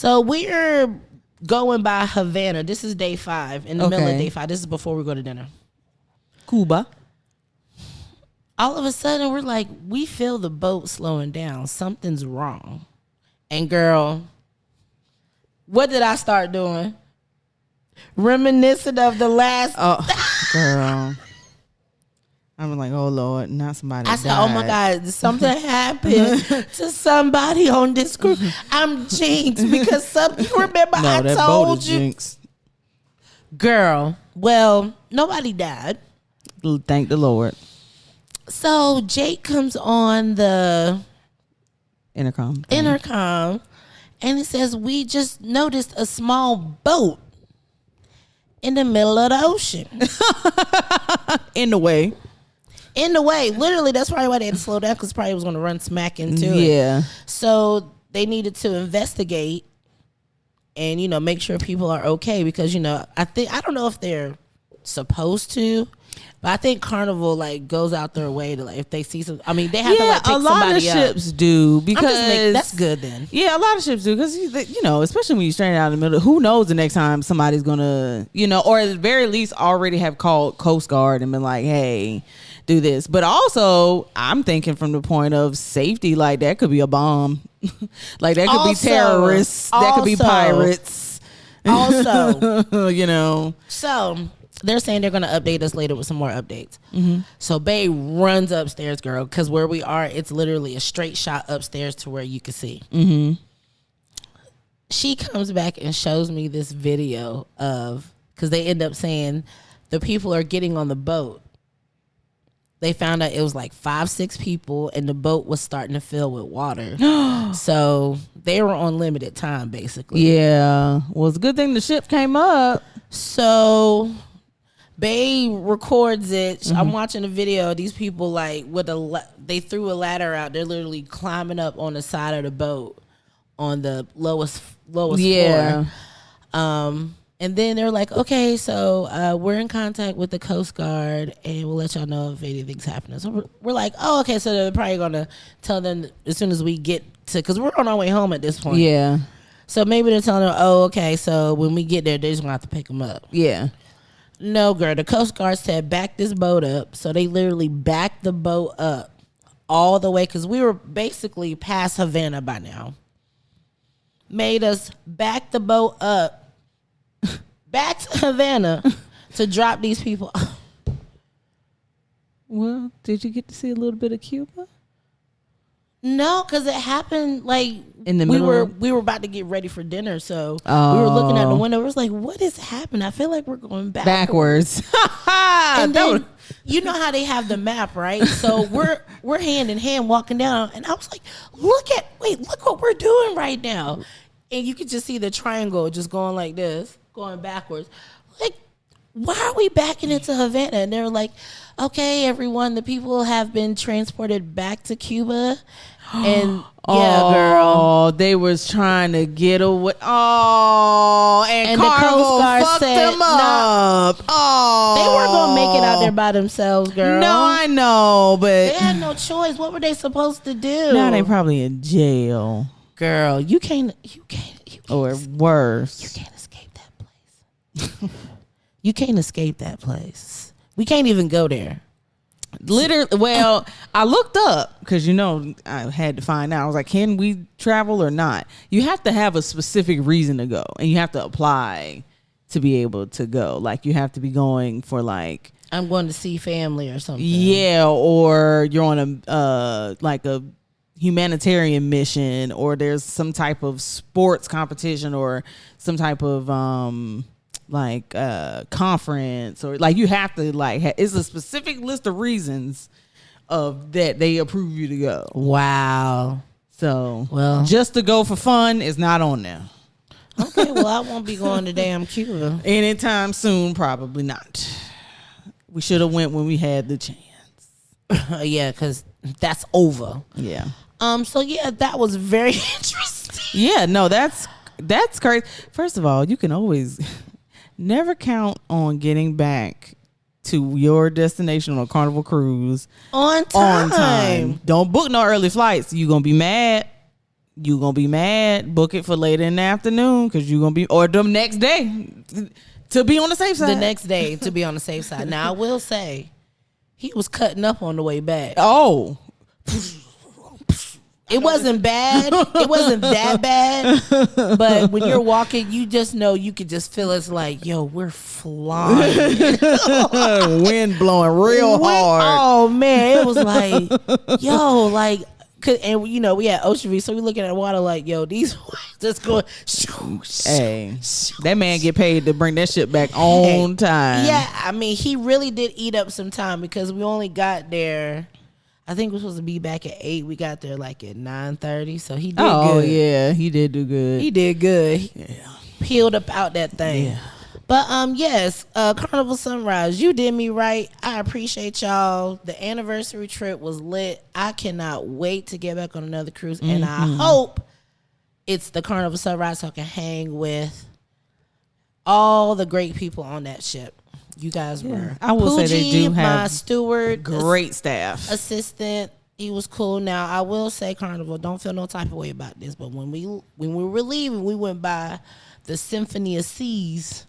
we're going by Havana. This is day 5. In the middle of day 5. This is before we go to dinner. Cuba. All of a sudden, we're like, we feel the boat slowing down. Something's wrong. And girl, what did I start doing? Reminiscent of the last. Oh, girl. I'm like, oh Lord, not somebody. I said, oh my God, something happened to somebody on this cruise. I'm jinxed because you remember I told you. Jinxed. Girl, well, nobody died. Thank the Lord. So Jake comes on the intercom, and it says, we just noticed a small boat in the middle of the ocean. In the way. Literally, that's probably why they had to slow down, because probably was going to run smack into it. Yeah. So they needed to investigate and make sure people are okay, because I don't know if they're supposed to. But I think Carnival like goes out their way to like if they see some. I mean, they have to like pick somebody up. A lot of ships do because that's good then. Yeah, a lot of ships do because you know, especially when you're stranded out in the middle. Who knows the next time somebody's gonna, you know, or at the very least already have called Coast Guard and been like, hey, do this. But also, I'm thinking from the point of safety, like that could be a bomb, like that could be terrorists, that could be pirates. Also, you know, so. They're saying they're going to update us later with some more updates. Mm-hmm. So Bae runs upstairs, girl, because where we are, it's literally a straight shot upstairs to where you can see. Mm-hmm. She comes back and shows me this video of, because they end up saying the people are getting on the boat. They found out it was like 5-6 people, and the boat was starting to fill with water. So they were on limited time, basically. Yeah. Well, it's a good thing the ship came up. So Bae records it. Mm-hmm. I'm watching a video. These people like they threw a ladder out. They're literally climbing up on the side of the boat on the lowest floor. And then they're like, okay, so we're in contact with the Coast Guard, and we'll let y'all know if anything's happening. So we're like, oh, okay, so they're probably gonna tell them as soon as we get to, because we're on our way home at this point. Yeah. So maybe they're telling them, oh, okay, so when we get there, they're just gonna have to pick them up. Yeah. No, girl. The Coast Guard said back this boat up. So they literally backed the boat up all the way because we were basically past Havana by now. Made us back the boat up back to Havana to drop these people off. Well, did you get to see a little bit of Cuba? No, because it happened like in the middle. We were about to get ready for dinner, so we were looking at the window. It was like, what is happening? I feel like we're going backwards. And then you know how they have the map, right? So we're hand in hand walking down, and I was like, look what we're doing right now. And you could just see the triangle just going like this, going backwards. Like, why are we backing into Havana? And they're like, okay, everyone, the people have been transported back to Cuba. And yeah, girl, they was trying to get away. Oh, and Carnival the Coast Guard fucked them up. Oh, they weren't gonna make it out there by themselves, girl. No, I know, but they had no choice. What were they supposed to do? Now they probably in jail, girl. You can't. Or worse, you can't escape that place. You can't escape that place. We can't even go there. Literally, well, I looked up because, you know, I had to find out. I was like, can we travel or not? You have to have a specific reason to go, and you have to apply to be able to go. Like, you have to be going for like, I'm going to see family or something. Yeah, or you're on a like a humanitarian mission, or there's some type of sports competition, or some type of conference, or like you have to like it's a specific list of reasons of that they approve you to go. Wow. So well, just to go for fun is not on there. Okay, well, I won't be going to damn Cuba anytime soon. Probably not. We should have went when we had the chance. Yeah, because that's over. Yeah. So yeah, that was very interesting. Yeah, no, that's crazy. First of all, you can always never count on getting back to your destination on a Carnival cruise on time. Don't book no early flights. You're going to be mad. Book it for later in the afternoon because you're going to be, or the next day to be on the safe side. The next day to be on the safe side. Now, I will say, he was cutting up on the way back. Oh. It wasn't bad. It wasn't that bad. But when you're walking, you just know, you could just feel it's like, yo, we're flying. Wind blowing real hard. Oh, man. It was like, yo, like, and you know, we had Ocean View, so we looking at the water like, yo, these just going. Hey, that man get paid to bring that shit back on time. Yeah, I mean, he really did eat up some time because we only got there. I think we're supposed to be back at 8. We got there like at 9:30. So he did good. Oh, yeah. He did do good. He did good. Yeah. Peeled up out that thing. Yeah. But yes, Carnival Sunrise, you did me right. I appreciate y'all. The anniversary trip was lit. I cannot wait to get back on another cruise. Mm-hmm. And I hope it's the Carnival Sunrise so I can hang with all the great people on that ship. You guys were. I will say they do have my steward, great staff, assistant. He was cool. Now I will say, Carnival, don't feel no type of way about this. But when we were leaving, we went by the Symphony of Seas,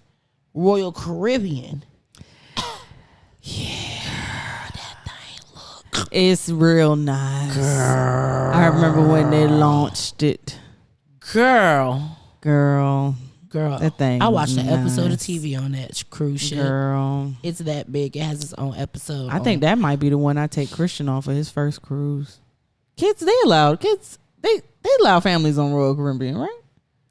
Royal Caribbean. Yeah, that thing look. It's real nice. Girl. I remember when they launched it. Girl. That thing. I watched an episode of TV on that cruise ship. Girl. It's that big. It has its own episode. I think that might be the one I take Christian off of his first cruise. They allow families on Royal Caribbean, right?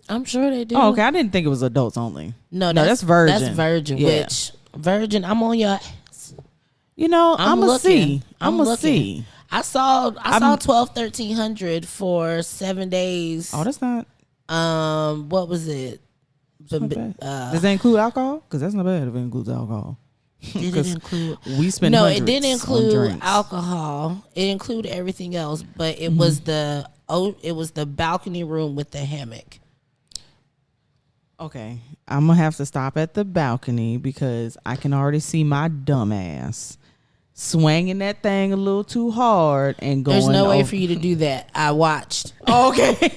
I'm sure they do. Oh, okay. I didn't think it was adults only. No, that's Virgin. That's Virgin. Yeah. Which Virgin, I'm on your ass. You know, I'm gonna see. I'm gonna looking. see. I saw 1300 for 7 days. Oh, that's not. What was it? Does that include alcohol? Because that's not bad if it includes alcohol. Did it include? We spent No, hundreds it didn't on include drinks. alcohol. It included everything else, but it was the balcony room with the hammock. Okay, I'm gonna have to stop at the balcony because I can already see my dumb ass swinging that thing a little too hard and going. There's no way for you to do that. I watched. Oh, okay.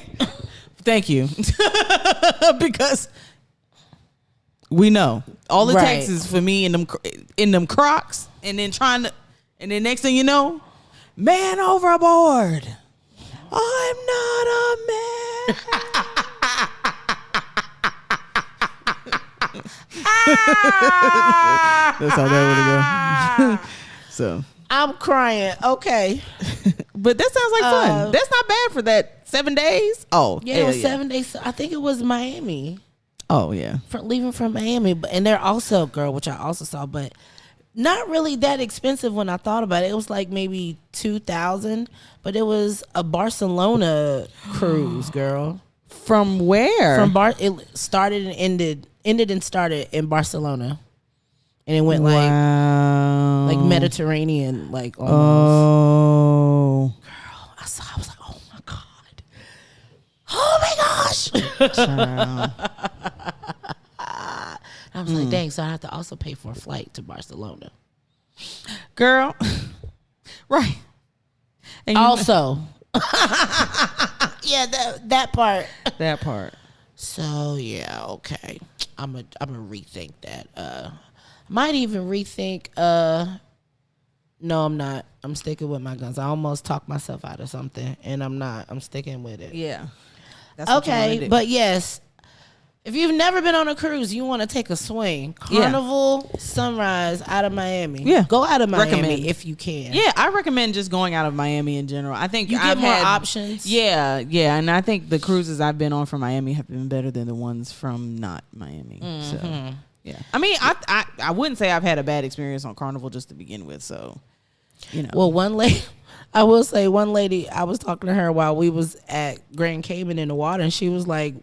Thank you. Because we know all it takes is for me in them Crocs, and then next thing you know, man overboard. I'm not a man. That's how that would go. So I'm crying. Okay. But that sounds like fun. That's not bad for that 7 days. Oh, yeah, it was 7 days. I think it was Miami. Oh, yeah. Leaving from Miami. And they're also, girl, which I also saw, but not really that expensive when I thought about it. It was like maybe $2,000, but it was a Barcelona cruise, girl. From where? It started and ended and started in Barcelona. And it went like Mediterranean, like almost. Oh. Girl, I was like, oh my God. Oh my gosh. I was like, dang, so I have to also pay for a flight to Barcelona. Girl. Right. And also. Yeah, that part. That part. So yeah, okay. I'm a rethink that. Might even rethink. No, I'm not. I'm sticking with my guns. I almost talked myself out of something, and I'm not. I'm sticking with it. Yeah. That's okay, but yes, if you've never been on a cruise, you want to take a swing. Carnival Sunrise out of Miami. Yeah, go out of Miami if you can. Yeah, I recommend just going out of Miami in general. I think you get more options. Yeah, and I think the cruises I've been on from Miami have been better than the ones from not Miami. Mm-hmm. So. Yeah, I mean, I wouldn't say I've had a bad experience on Carnival just to begin with. So, you know. Well, one lady, I will say, one lady, I was talking to her while we was at Grand Cayman in the water, and she was like,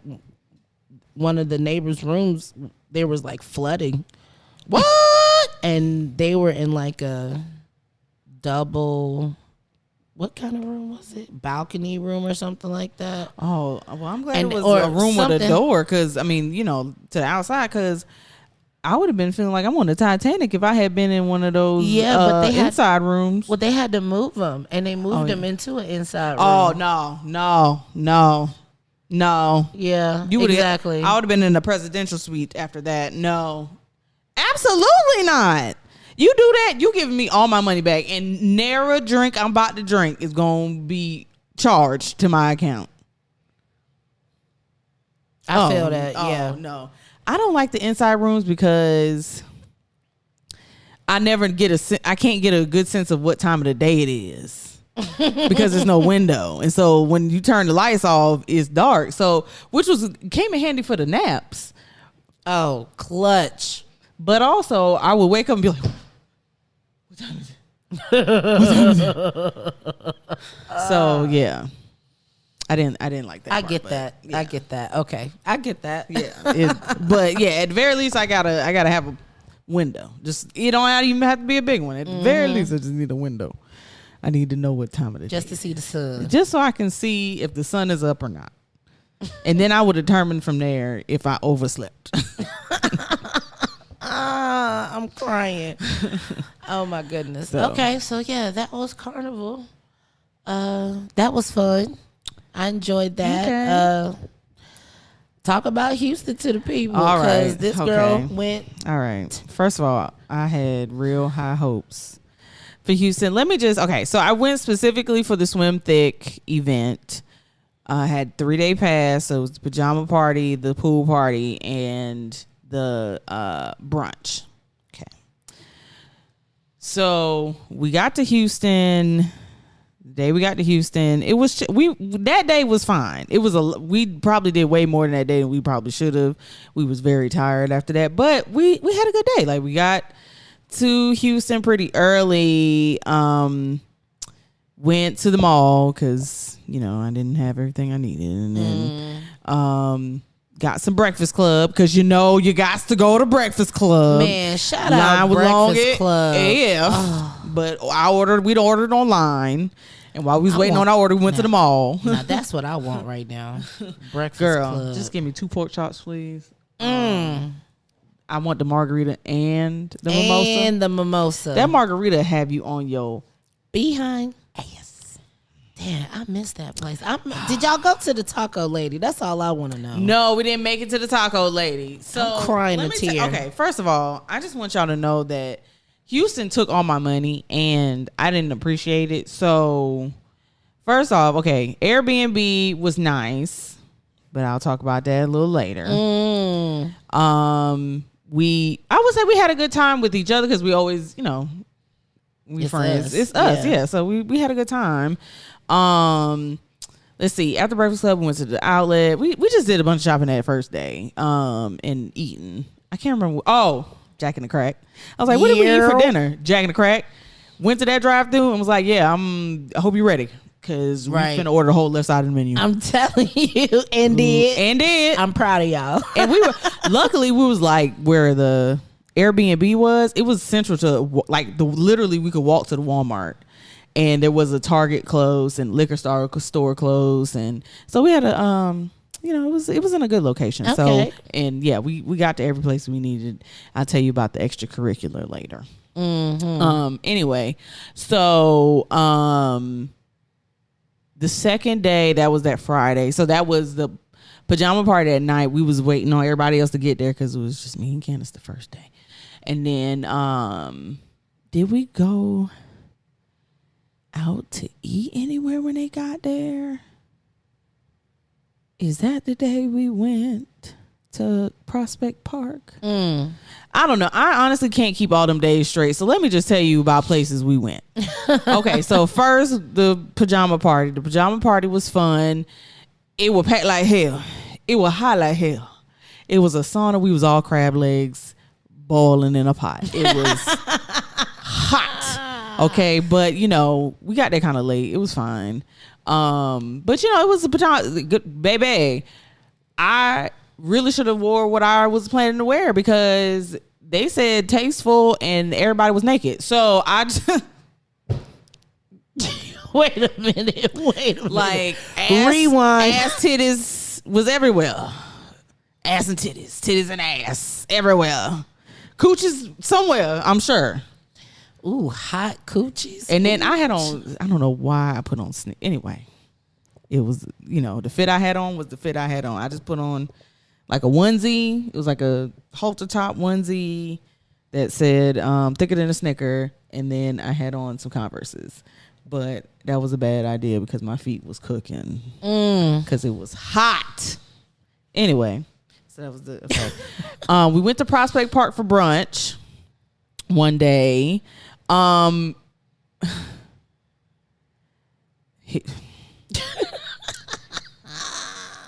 one of the neighbors' rooms, there was like flooding. What? And they were in like a double. What kind of room was it? Balcony room or something like that. Oh, well, I'm glad it was a room with a door, because I mean, you know, to the outside, because I would have been feeling like I'm on the Titanic if I had been in one of those but they inside rooms. Well, they had to move them, and they moved them into an inside room. Oh, no. Yeah, you exactly. I would have been in the presidential suite after that. No, absolutely not. You do that, you giving me all my money back, and never drink I'm about to drink is going to be charged to my account. I feel that, yeah. No. I don't like the inside rooms because I can't get a good sense of what time of the day it is because there's no window. And so when you turn the lights off, it's dark. So, came in handy for the naps. Oh, clutch. But also I would wake up and be like, what time is it? So, yeah. I didn't like that. I get that. Yeah. I get that. Okay, I get that. Yeah, but yeah, at the very least, I gotta have a window. Just you don't even have to be a big one. At the very least, I just need a window. I need to know what time of the day. Just to see the sun. Just so I can see if the sun is up or not, and then I would determine from there if I overslept. I'm crying. Oh my goodness. So. Okay, so yeah, that was Carnival. That was fun. I enjoyed that. Okay. Talk about Houston to the people. All right. Because this girl went. All right. First of all, I had real high hopes for Houston. Let me just, so I went specifically for the Swim Thick event. I had 3-day pass. So it was the pajama party, the pool party, and the brunch. Okay. So we got to Houston. Day we got to Houston, it was that day was fine. It was we probably did way more than that day than we probably should have. We was very tired after that, but we had a good day. Like we got to Houston pretty early. Went to the mall because I didn't have everything I needed, and then got some Breakfast Club because you got to go to Breakfast Club. Man, shout out Breakfast Club. Yeah, but we'd ordered online. And while we was waiting on our order, we went to the mall. Now that's what I want right now. Breakfast Club. Just give me 2 pork chops, please. I want the margarita and the mimosa. And the mimosa. That margarita have you on your behind ass. Damn, I missed that place. Did y'all go to the Taco Lady? That's all I want to know. No, we didn't make it to the Taco Lady. So I'm crying a tear. Okay, first of all, I just want y'all to know that Houston took all my money and I didn't appreciate it. So first off, Airbnb was nice, but I'll talk about that a little later. I would say we had a good time with each other because we always, we friends. It's us, yeah. So we had a good time. Let's see. After Breakfast Club, we went to the outlet. We just did a bunch of shopping that first day. And eating. I can't remember. Jack and the Crack. I was like, what did we eat for dinner? Jack and the Crack. Went to that drive-thru and was like, I hope you're ready. Because we're going to order the whole left side of the menu. I'm telling you. And did. I'm proud of y'all. And luckily we was like where the Airbnb was. It was central to literally we could walk to the Walmart. And there was a Target closed and liquor store closed. And so we had a... it was in a good location. Okay. So, and we got to every place we needed. I'll tell you about the extracurricular later. Anyway, so the second day, that was that Friday. So that was the pajama party at night. We was waiting on everybody else to get there because it was just me and Candace the first day. And then, did we go out to eat anywhere when they got there? Is that the day we went to Prospect Park? I don't know. I honestly can't keep all them days straight. So let me just tell you about places we went. Okay, so first, the pajama party. The pajama party was fun. It was packed like hell. It was hot like hell. It was a sauna. We was all crab legs boiling in a pot. It was hot. Okay, but we got there kind of late. It was fine. But it was a pajama good baby. I really should have wore what I was planning to wear because they said tasteful and everybody was naked. So I just wait a minute. Like rewind. Ass titties was everywhere. Ass and titties and ass everywhere. Cooches somewhere, I'm sure. Ooh, hot coochies. And then I had on, I don't know why I put on sneakers. Anyway, it was, the fit I had on was the fit I had on. I just put on like a onesie. It was like a halter top onesie that said thicker than a Snicker. And then I had on some Converses. But that was a bad idea because my feet was cooking. Because it was hot. Anyway, so that was the effect. We went to Prospect Park for brunch one day.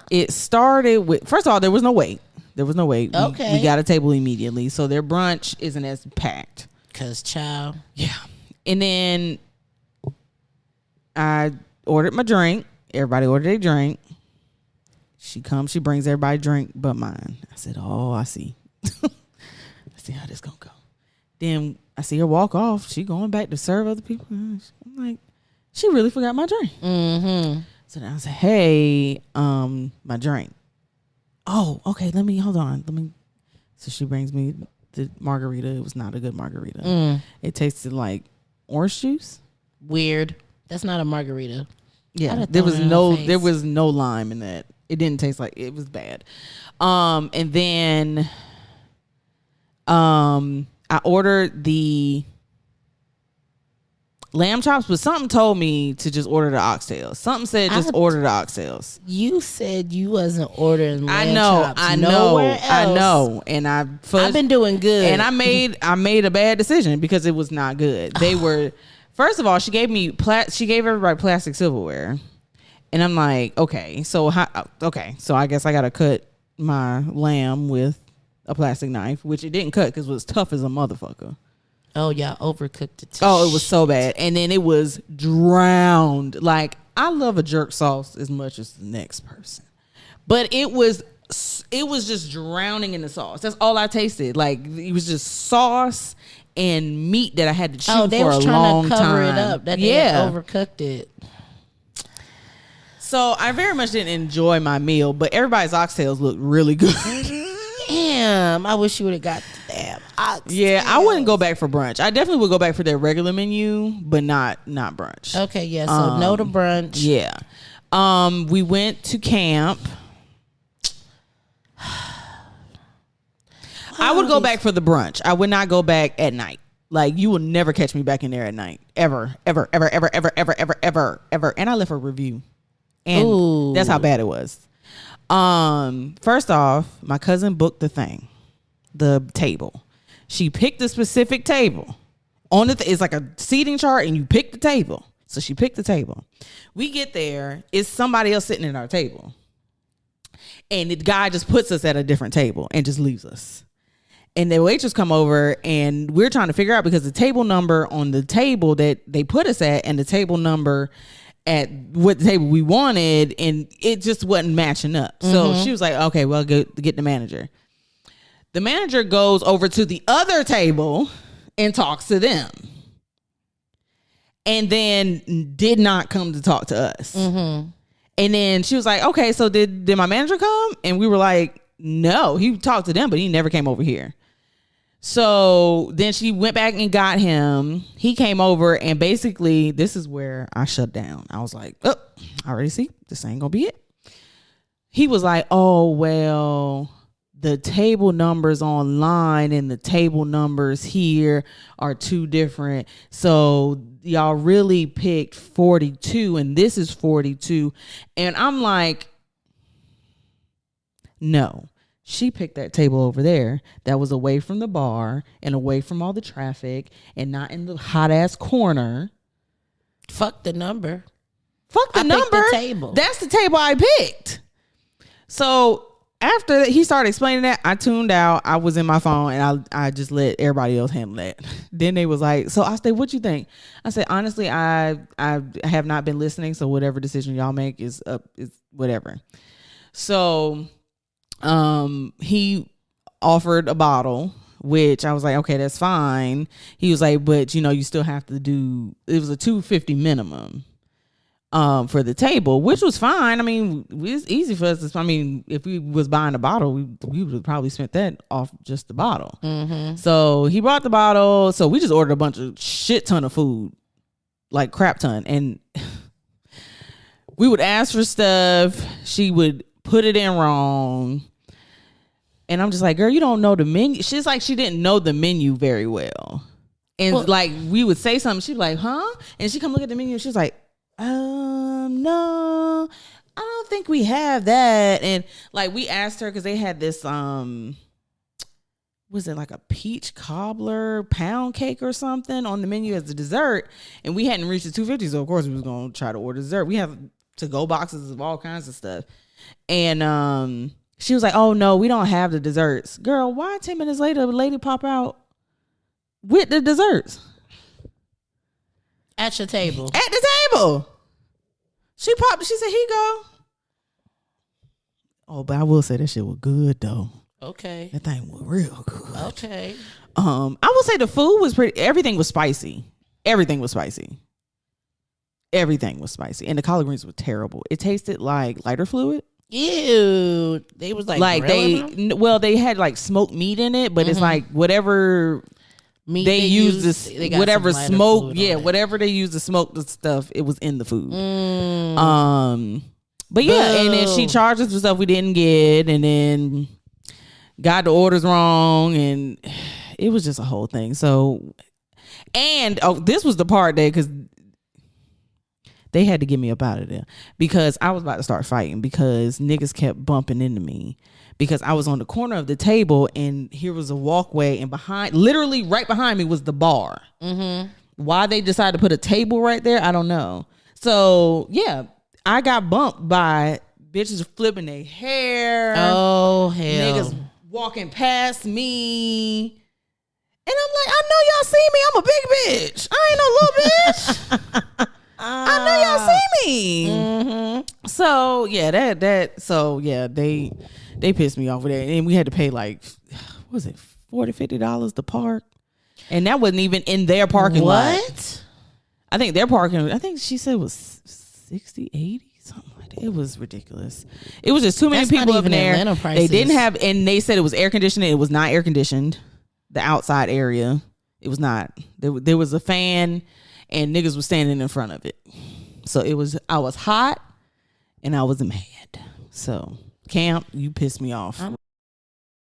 It started with, first of all, there was no wait. Okay. We got a table immediately. So their brunch isn't as packed. Cause child. Yeah. And then I ordered my drink. Everybody ordered a drink. She comes, she brings everybody a drink but mine. I said, oh, I see. I see how this gonna go. Then I see her walk off. She going back to serve other people. I'm like, she really forgot my drink. Mm-hmm. So then I said, hey, my drink. Oh, okay. Hold on. So she brings me tasted margarita. It was not a good margarita. It tasted like orange juice. Weird. That's not a margarita. Yeah, there was no lime in that. It didn't taste like, it was bad. And then I ordered the lamb chops, but something told me to just order the oxtails. Something said just order the oxtails. You said you wasn't ordering lamb chops. I know. And I've been doing good. And I made a bad decision because it was not good. They were, first of all, she gave everybody plastic silverware. And I'm like, okay, so I guess I got to cut my lamb with a plastic knife, which it didn't cut because it was tough as a motherfucker. Oh, yeah, overcooked it. Oh, it was so bad. And then it was drowned. Like, I love a jerk sauce as much as the next person. But it was just drowning in the sauce. That's all I tasted. Like, it was just sauce and meat that I had to chew for a long time. Oh, they was trying to cover it up. That they had overcooked it. So I very much didn't enjoy my meal, but everybody's oxtails looked really good. Damn, I wish you would have got the damn oxtails. Yeah, I wouldn't go back for brunch. I definitely would go back for their regular menu, but not brunch. Okay, yeah, so no to brunch. Yeah. We went to camp. I would go back for the brunch. I would not go back at night. Like, you will never catch me back in there at night. Ever. And I left a review. And that's how bad it was. First off, my cousin booked the table. She picked a specific table. It's like a seating chart, and you pick the table. So she picked the table. We get there, it's somebody else sitting at our table. And the guy just puts us at a different table and just leaves us. And the waitress come over, and we're trying to figure out, because the table number on the table that they put us at and the table number at what the table we wanted, and it just wasn't matching up. So she was like, okay, well, get the manager. The manager goes over to the other table and talks to them, and then did not come to talk to us. And then she was like, okay, so did my manager come? And we were like, no, he talked to them, but he never came over here. So then she went back and got him. He came over, and basically this is where I shut down. I was like, oh, I already see this ain't gonna be it. He was like, oh, well, the table numbers online and the table numbers here are two different. So y'all really picked 42 and this is 42. And I'm like, no. She picked that table over there that was away from the bar and away from all the traffic and not in the hot ass corner. Fuck the number. Fuck the number. The table. That's the table I picked. So after he started explaining that, I tuned out. I was in my phone, and I just let everybody else handle that. Then they was like, so I said, what you think? I said, honestly, I have not been listening. So whatever decision y'all make is whatever. So he offered a bottle, which I was like, okay, that's fine. He was like, but you still have to do, it was a $250 minimum for the table, which was fine. I mean, it's easy for us to, I mean, if we was buying a bottle, we would have probably spent that off just the bottle. So he brought the bottle, so we just ordered a bunch of shit ton of food, like crap ton, and we would ask for stuff, she would put it in wrong. And I'm just like, girl, you don't know the menu. She's like, she didn't know the menu very well. And like, we would say something. She'd be like, huh? And she come look at the menu. And she's like, no, I don't think we have that. And like, we asked her, because they had this, was it like a peach cobbler pound cake or something on the menu as a dessert? And we hadn't reached the 250. So of course we was going to try to order dessert. We have to-go boxes of all kinds of stuff. And she was like, oh no, we don't have the desserts. Girl, why 10 minutes later the lady pop out with the desserts? At your table. At the table. She popped, she said, here you go. Oh, but I will say that shit was good though. Okay. That thing was real good. Okay. I will say the food was everything was spicy. Everything was spicy. Everything was spicy. And the collard greens were terrible. It tasted like lighter fluid. Ew. They was like they had like smoked meat in it, but it's like whatever meat they used this whatever smoke, whatever they used to smoke the stuff, it was in the food. But yeah, and then she charged us for stuff we didn't get, and then got the orders wrong, and it was just a whole thing. So, and this was the part that because they had to get me up out of there because I was about to start fighting because niggas kept bumping into me because I was on the corner of the table and here was a walkway and literally right behind me was the bar. Why they decided to put a table right there, I don't know. So yeah, I got bumped by bitches flipping their hair. Oh hell. Niggas walking past me. And I'm like, I know y'all see me. I'm a big bitch. I ain't no little bitch. I know y'all see me. So yeah, they pissed me off with that. And we had to pay like, what was it, $40-$50 to park? And that wasn't even in their parking lot. What? I think she said it was 60, 80, something like that. It was ridiculous. It was just too many people up in there. They didn't have, and they said it was air conditioning. It was not air conditioned. The outside area, it was not. There was a fan, and niggas was standing in front of it. So I was hot, and I was mad. So camp, you pissed me off.